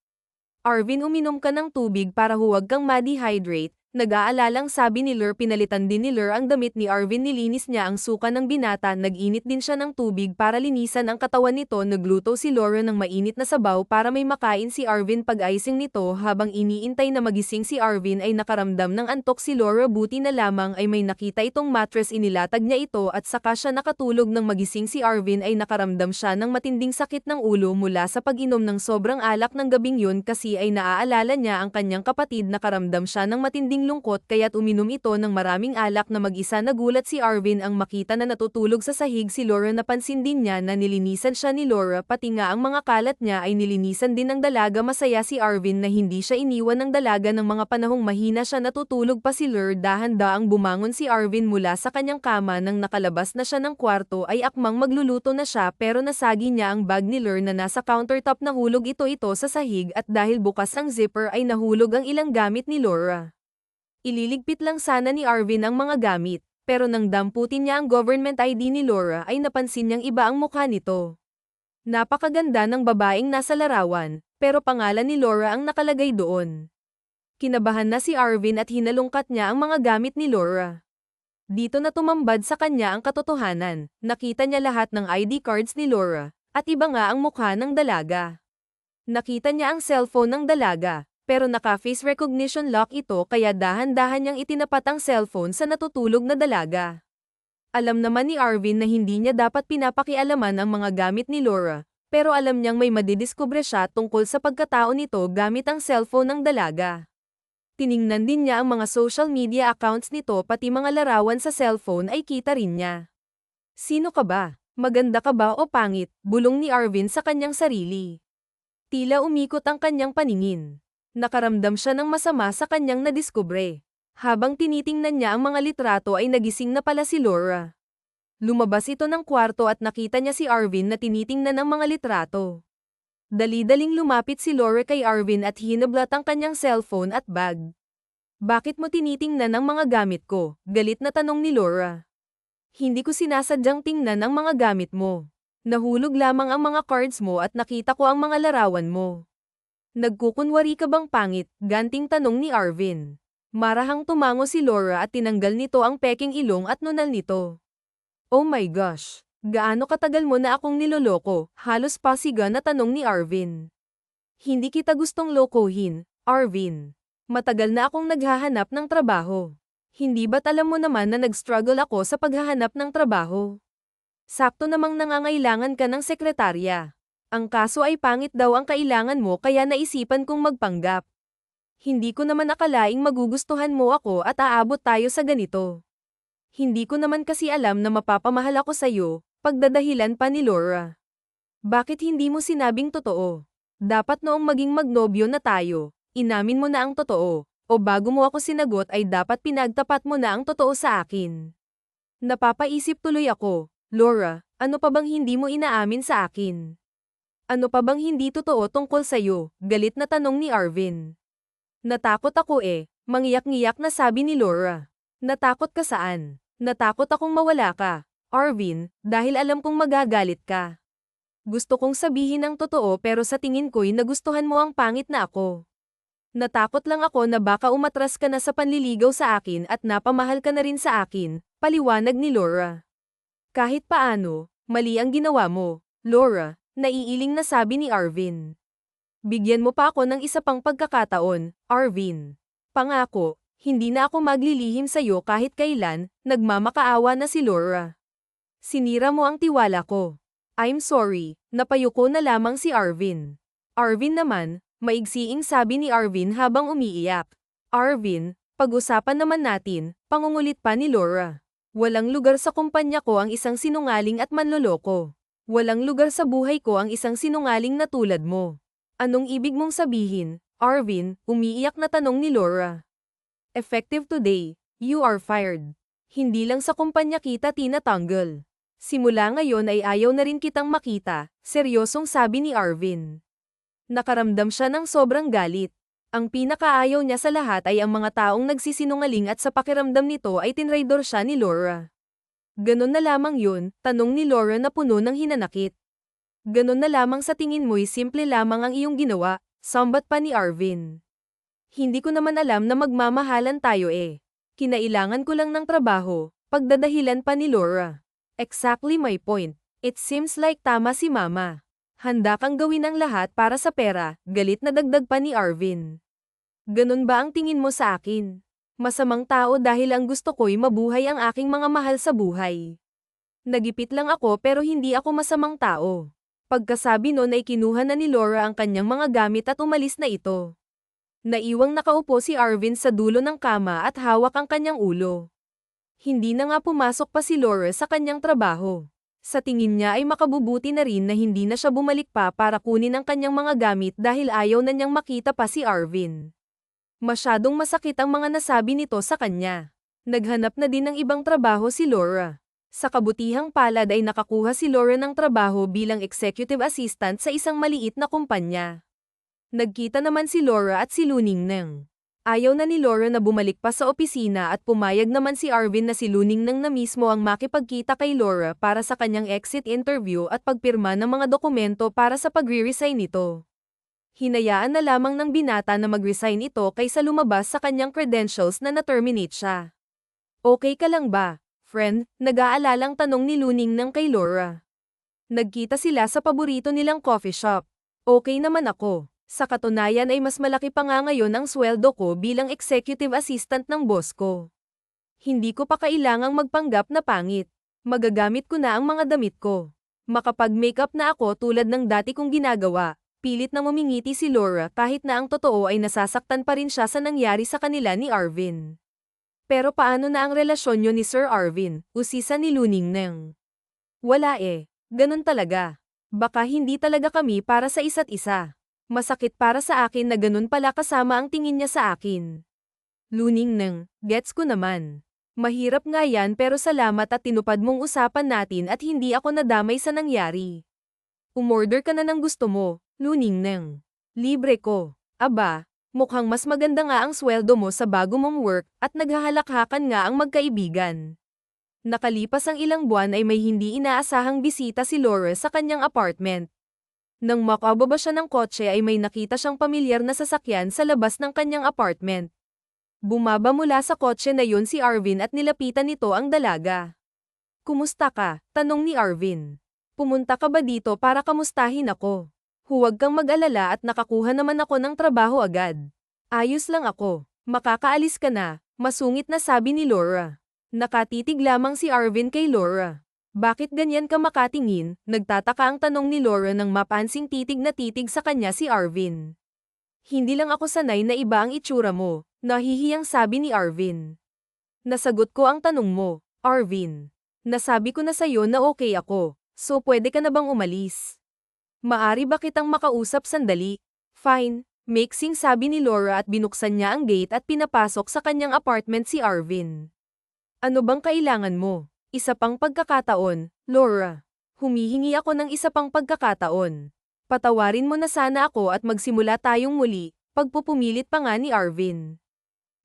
Arvin, uminom ka ng tubig para huwag kang ma-dehydrate. Nag-aalalang sabi ni Lur, pinalitan din ni Lur ang damit ni Arvin, nilinis niya ang suka ng binata, nag-init din siya ng tubig para linisan ang katawan nito, nagluto si Laura ng mainit na sabaw para may makain si Arvin. Pag-icing nito habang iniintay na magising si Arvin ay nakaramdam ng antok si Laura, buti na lamang ay may nakita itong mattress, inilatag niya ito at saka siya nakatulog. Nang magising si Arvin ay nakaramdam siya ng matinding sakit ng ulo mula sa pag-inom ng sobrang alak ng gabing yun, kasi ay naaalala niya ang kanyang kapatid. Nakaramdam siya ng matinding lungkot kaya't uminom ito ng maraming alak na mag-isa. Nagulat si Arvin ang makita na natutulog sa sahig si Laura. Napansin din niya na nilinisan siya ni Laura, pati nga ang mga kalat niya ay nilinisan din ng dalaga. Masaya si Arvin na hindi siya iniwan ng dalaga ng mga panahong mahina siya natutulog pa si Laura. Dahan-daang bumangon si Arvin mula sa kanyang kama. Nang nakalabas na siya ng kwarto ay akmang magluluto na siya, pero nasagi niya ang bag ni Laura na nasa countertop. Nahulog ito sa sahig at dahil bukas ang zipper ay nahulog ang ilang gamit ni Laura. Ililigpit lang sana ni Arvin ang mga gamit, pero nang damputin niya ang government ID ni Laura ay napansin niyang iba ang mukha nito. Napakaganda ng babaeng nasa larawan, pero pangalan ni Laura ang nakalagay doon. Kinabahan na si Arvin at hinalungkat niya ang mga gamit ni Laura. Dito na tumambad sa kanya ang katotohanan. Nakita niya lahat ng ID cards ni Laura, at iba nga ang mukha ng dalaga. Nakita niya ang cellphone ng dalaga, pero naka-face recognition lock ito, kaya dahan-dahan niyang itinapat ang cellphone sa natutulog na dalaga. Alam naman ni Arvin na hindi niya dapat pinapakialaman ang mga gamit ni Laura, pero alam niyang may madidiskubre siya tungkol sa pagkatao nito gamit ang cellphone ng dalaga. Tiningnan din niya ang mga social media accounts nito, pati mga larawan sa cellphone ay kita rin niya. Sino ka ba? Maganda ka ba o pangit? Bulong ni Arvin sa kanyang sarili. Tila umikot ang kanyang paningin. Nakaramdam siya ng masama sa kanyang nadiskubre. Habang tinitingnan niya ang mga litrato ay nagising na pala si Laura. Lumabas ito ng kwarto at nakita niya si Arvin na tinitingnan ang mga litrato. Dali-daling lumapit si Laura kay Arvin at hinablat ang kanyang cellphone at bag. Bakit mo tinitingnan ang mga gamit ko? Galit na tanong ni Laura. Hindi ko sinasadyang tingnan ang mga gamit mo. Nahulog lamang ang mga cards mo at nakita ko ang mga larawan mo. Nagkukunwari ka bang pangit? Ganting tanong ni Arvin. Marahang tumango si Laura at tinanggal nito ang peking ilong at nunal nito. Oh my gosh! Gaano katagal mo na akong niloloko? Halos pasiga na tanong ni Arvin. Hindi kita gustong lokohin, Arvin. Matagal na akong naghahanap ng trabaho. Hindi ba't alam mo naman na nag-struggle ako sa paghahanap ng trabaho? Sakto namang nangangailangan ka ng sekretarya. Ang kaso ay pangit daw ang kailangan mo, kaya naisipan kong magpanggap. Hindi ko naman akalaing magugustuhan mo ako at aabot tayo sa ganito. Hindi ko naman kasi alam na mapapamahal ako sa'yo, pagdadahilan pa ni Laura. Bakit hindi mo sinabing totoo? Dapat noong maging magnobyo na tayo, inamin mo na ang totoo, o bago mo ako sinagot ay dapat pinagtapat mo na ang totoo sa akin. Napapaisip tuloy ako, Laura, ano pa bang hindi mo inaamin sa akin? Ano pa bang hindi totoo tungkol sa'yo? Galit na tanong ni Arvin. Natakot ako mangiyak-ngiyak na sabi ni Laura. Natakot ka saan? Natakot akong mawala ka, Arvin, dahil alam kong magagalit ka. Gusto kong sabihin ang totoo pero sa tingin ko'y nagustuhan mo ang pangit na ako. Natakot lang ako na baka umatras ka na sa panliligaw sa akin at napamahal ka na rin sa akin, paliwanag ni Laura. Kahit paano, mali ang ginawa mo, Laura. Naiiling na sabi ni Arvin. Bigyan mo pa ako ng isa pang pagkakataon, Arvin. Pangako, hindi na ako maglilihim sa'yo kahit kailan. Nagmamakaawa na si Laura. Sinira mo ang tiwala ko. I'm sorry, napayuko na lamang si Arvin. Arvin naman, maigsiing sabi ni Arvin habang umiiyak. Arvin, pag-usapan naman natin, pangungulit pa ni Laura. Walang lugar sa kumpanya ko ang isang sinungaling at manloloko. Walang lugar sa buhay ko ang isang sinungaling na tulad mo. Anong ibig mong sabihin, Arvin? Umiiyak na tanong ni Laura. Effective today, you are fired. Hindi lang sa kumpanya kita tinatanggal. Simula ngayon ay ayaw na rin kitang makita, seryosong sabi ni Arvin. Nakaramdam siya ng sobrang galit. Ang pinakaayaw niya sa lahat ay ang mga taong nagsisinungaling at sa pakiramdam nito ay tinraidor siya ni Laura. Ganon na lamang yun, tanong ni Laura na puno ng hinanakit. Ganon na lamang sa tingin mo'y simple lamang ang iyong ginawa, sambat pa ni Arvin. Hindi ko naman alam na magmamahalan tayo eh. Kinailangan ko lang ng trabaho, pagdadahilan pa ni Laura. Exactly my point. It seems like tama si Mama. Handa kang gawin ang lahat para sa pera, galit na dagdag pa ni Arvin. Ganun ba ang tingin mo sa akin? Masamang tao dahil ang gusto ko'y mabuhay ang aking mga mahal sa buhay. Nagipit lang ako pero hindi ako masamang tao. Pagkasabi nun ay kinuha na ni Laura ang kanyang mga gamit at umalis na ito. Naiwang nakaupo si Arvin sa dulo ng kama at hawak ang kanyang ulo. Hindi na nga pumasok pa si Laura sa kanyang trabaho. Sa tingin niya ay makabubuti na rin na hindi na siya bumalik pa para kunin ang kanyang mga gamit dahil ayaw na niyang makita pa si Arvin. Masyadong masakit ang mga nasabi nito sa kanya. Naghanap na din ng ibang trabaho si Laura. Sa kabutihang palad ay nakakuha si Laura ng trabaho bilang executive assistant sa isang maliit na kumpanya. Nagkita naman si Laura at si Luningneng. Ayaw na ni Laura na bumalik pa sa opisina at pumayag naman si Arvin na si Luningneng na mismo ang makipagkita kay Laura para sa kanyang exit interview at pagpirma ng mga dokumento para sa pagre-resign nito. Hinayaan na lamang ng binata na mag-resign ito kaysa lumabas sa kanyang credentials na na-terminate siya. Okay ka lang ba, friend? Nag-aalalang tanong ni Luningneng kay Laura. Nagkita sila sa paborito nilang coffee shop. Okay naman ako. Sa katunayan ay mas malaki pa nga ngayon ang sweldo ko bilang executive assistant ng boss ko. Hindi ko pa kailangang magpanggap na pangit. Magagamit ko na ang mga damit ko. Makapag-makeup na ako tulad ng dati kong ginagawa. Pilit na ngumingiti si Laura kahit na ang totoo ay nasasaktan pa rin siya sa nangyari sa kanila ni Arvin. Pero paano na ang relasyon niyo ni Sir Arvin? Usisa ni Luningneng. Wala eh. Ganun talaga. Baka hindi talaga kami para sa isa't isa. Masakit para sa akin na ganun pala kasama ang tingin niya sa akin. Luningneng, gets ko naman. Mahirap nga yan pero salamat at tinupad mong usapan natin at hindi ako nadamay sa nangyari. Umorder ka na ng gusto mo, Luningneng. Libre ko. Aba, mukhang mas maganda nga ang sweldo mo sa bago mong work at naghahalakhakan nga ang magkaibigan. Nakalipas ang ilang buwan ay may hindi inaasahang bisita si Laura sa kanyang apartment. Nang makababa siya ng kotse ay may nakita siyang pamilyar na sasakyan sa labas ng kanyang apartment. Bumaba mula sa kotse na yun si Arvin at nilapitan nito ang dalaga. Kumusta ka? Tanong ni Arvin. Pumunta ka ba dito para kamustahin ako? Huwag kang mag-alala at nakakuha naman ako ng trabaho agad. Ayos lang ako. Makakaalis ka na, masungit na sabi ni Laura. Nakatitig lamang si Arvin kay Laura. Bakit ganyan ka makatingin? Nagtataka ang tanong ni Laura nang mapansing titig na titig sa kanya si Arvin. Hindi lang ako sanay na iba ang itsura mo, nahihiyang sabi ni Arvin. Nasagot ko ang tanong mo, Arvin. Nasabi ko na sa'yo na okay ako, so pwede ka na bang umalis? Maari ba kitang makausap sandali? Fine, mixing sabi ni Laura at binuksan niya ang gate at pinapasok sa kanyang apartment si Arvin. Ano bang kailangan mo? Isa pang pagkakataon, Laura. Humihingi ako ng isa pang pagkakataon. Patawarin mo na sana ako at magsimula tayong muli, pagpupumilit pa nga ni Arvin.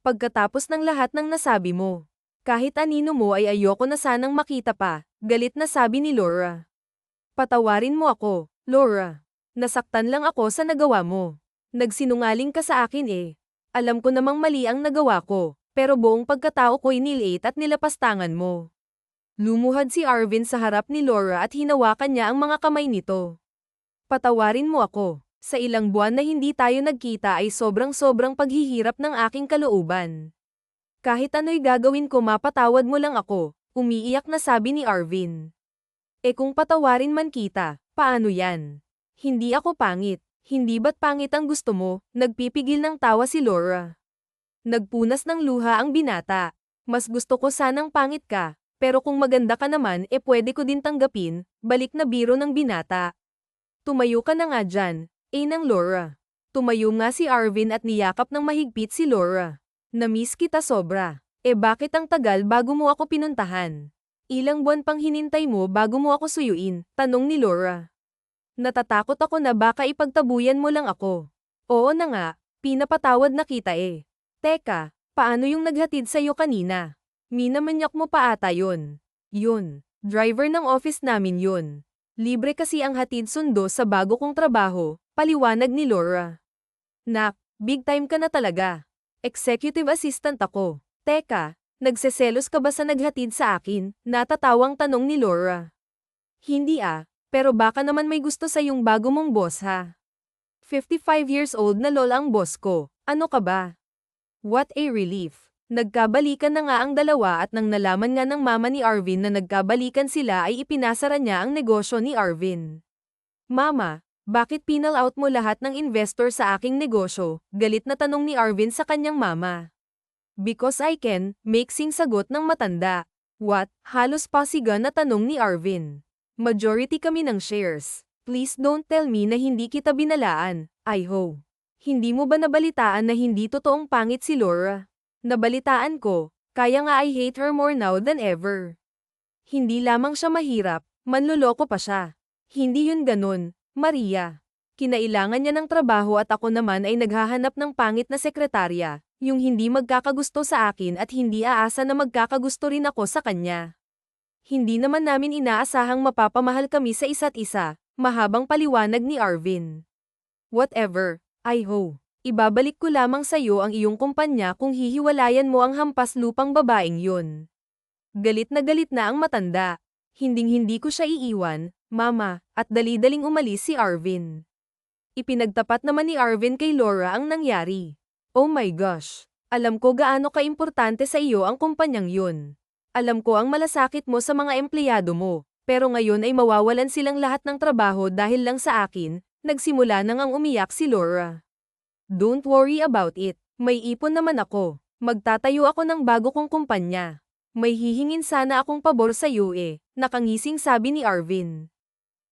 Pagkatapos ng lahat ng nasabi mo, kahit anino mo ay ayoko na sanang makita pa, galit na sabi ni Laura. Patawarin mo ako, Laura. Nasaktan lang ako sa nagawa mo. Nagsinungaling ka sa akin eh. Alam ko namang mali ang nagawa ko, pero buong pagkatao ko'y nilate at nilapastangan mo. Lumuhad si Arvin sa harap ni Laura at hinawakan niya ang mga kamay nito. Patawarin mo ako. Sa ilang buwan na hindi tayo nagkita ay sobrang-sobrang paghihirap ng aking kalooban. Kahit ano'y gagawin ko mapatawad mo lang ako, umiiyak na sabi ni Arvin. Eh kung patawarin man kita, paano yan? Hindi ako pangit. Hindi ba't pangit ang gusto mo? Nagpipigil ng tawa si Laura. Nagpunas ng luha ang binata. Mas gusto ko sanang pangit ka. Pero kung maganda ka naman pwede ko din tanggapin, balik na biro ng binata. Tumayo ka na nga dyan, ng Laura. Tumayo nga si Arvin at niyakap ng mahigpit si Laura. Namiss kita sobra. Bakit ang tagal bago mo ako pinuntahan? Ilang buwan pang hinintay mo bago mo ako suyuin, tanong ni Laura. Natatakot ako na baka ipagtabuyan mo lang ako. Oo na nga, pinapatawad na kita Teka, paano yung naghatid sa'yo kanina? Minamanyak mo pa ata yun. Yun, driver ng office namin yun. Libre kasi ang hatid sundo sa bago kong trabaho, paliwanag ni Laura. Nak, Big time ka na talaga. Executive assistant ako. Teka, nagseselos ka ba sa naghatid sa akin? Natatawang tanong ni Laura. Hindi pero baka naman may gusto sa yung bago mong boss ha. 55 years old na lola ang boss ko. Ano ka ba? What a relief. Nagkabalikan na nga ang dalawa at nang nalaman nga ng mama ni Arvin na nagkabalikan sila ay ipinasara niya ang negosyo ni Arvin. Mama, bakit pinal out mo lahat ng investor sa aking negosyo? Galit na tanong ni Arvin sa kanyang mama. Because I can, mixing sagot ng matanda. What? Halos pasiga na tanong ni Arvin. Majority kami ng shares. Please don't tell me na hindi kita binalaan. I hope. Hindi mo ba nabalitaan na hindi totoong pangit si Laura? Nabalitaan ko, kaya nga I hate her more now than ever. Hindi lamang siya mahirap, manloloko pa siya. Hindi yun ganun, Maria. Kinailangan niya ng trabaho at ako naman ay naghahanap ng pangit na sekretarya, yung hindi magkakagusto sa akin at hindi aasa na magkakagusto rin ako sa kanya. Hindi naman namin inaasahang mapapamahal kami sa isa't isa, mahabang paliwanag ni Arvin. Whatever, I hope. Ibabalik ko lamang sa iyo ang iyong kumpanya kung hihiwalayan mo ang hampas lupang babaeng yun. Galit na ang matanda. Hinding-hindi ko siya iiwan, mama, at dali-daling umalis si Arvin. Ipinagtapat naman ni Arvin kay Laura ang nangyari. Oh my gosh, alam ko gaano kaimportante sa iyo ang kumpanyang yun. Alam ko ang malasakit mo sa mga empleyado mo, pero ngayon ay mawawalan silang lahat ng trabaho dahil lang sa akin, nagsimula nang ang umiyak si Laura. Don't worry about it. May ipon naman ako. Magtatayo ako ng bago kong kumpanya. May hihingin sana akong pabor sa iyo nakangising sabi ni Arvin.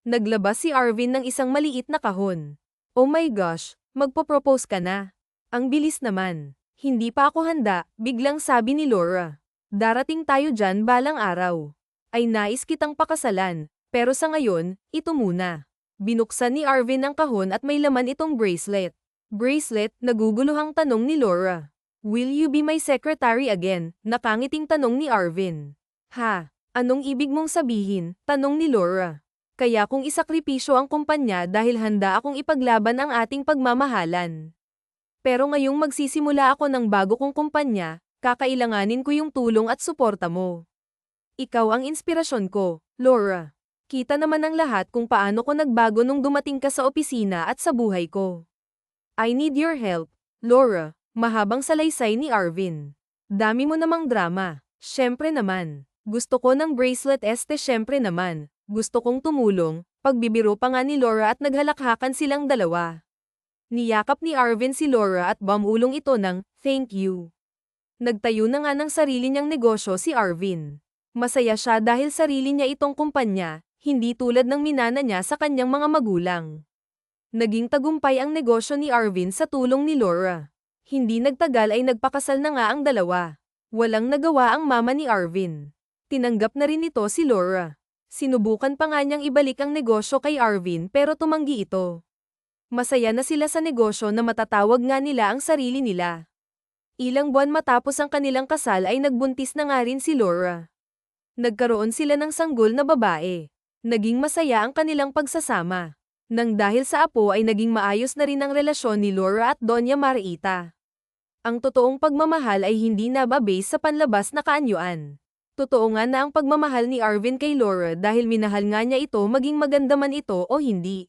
Naglabas si Arvin ng isang maliit na kahon. Oh my gosh, magpo-propose ka na. Ang bilis naman. Hindi pa ako handa, biglang sabi ni Laura. Darating tayo dyan balang araw. Ay nais kitang pakasalan, pero sa ngayon, ito muna. Binuksan ni Arvin ang kahon at may laman itong bracelet. Bracelet, naguguluhang tanong ni Laura. Will you be my secretary again? Nakangiting tanong ni Arvin. Ha? Anong ibig mong sabihin? Tanong ni Laura. Kaya kung isakripisyo ang kumpanya dahil handa akong ipaglaban ang ating pagmamahalan. Pero ngayong magsisimula ako ng bago kong kumpanya, kakailanganin ko yung tulong at suporta mo. Ikaw ang inspirasyon ko, Laura. Kita naman ang lahat kung paano ko nagbago nung dumating ka sa opisina at sa buhay ko. I need your help, Laura. Mahabang salaysay ni Arvin. Dami mo namang drama. Syempre naman. Gusto ko ng bracelet syempre naman. Gusto kong tumulong. Pagbibiro pa nga ni Laura at naghalakhakan silang dalawa. Niyakap ni Arvin si Laura at bumulong ito ng, thank you. Nagtayo na nga ng sarili niyang negosyo si Arvin. Masaya siya dahil sarili niya itong kumpanya, hindi tulad ng minana niya sa kanyang mga magulang. Naging tagumpay ang negosyo ni Arvin sa tulong ni Laura. Hindi nagtagal ay nagpakasal na nga ang dalawa. Walang nagawa ang mama ni Arvin. Tinanggap na rin ito si Laura. Sinubukan pa nga niyang ibalik ang negosyo kay Arvin pero tumanggi ito. Masaya na sila sa negosyo na matatawag nga nila ang sarili nila. Ilang buwan matapos ang kanilang kasal ay nagbuntis na nga rin si Laura. Nagkaroon sila ng sanggol na babae. Naging masaya ang kanilang pagsasama. Nang dahil sa apo ay naging maayos na rin ang relasyon ni Laura at Doña Marita. Ang totoong pagmamahal ay hindi nababase sa panlabas na kaanyuan. Totoo nga na ang pagmamahal ni Arvin kay Laura dahil minahal nga niya ito maging maganda man ito o hindi.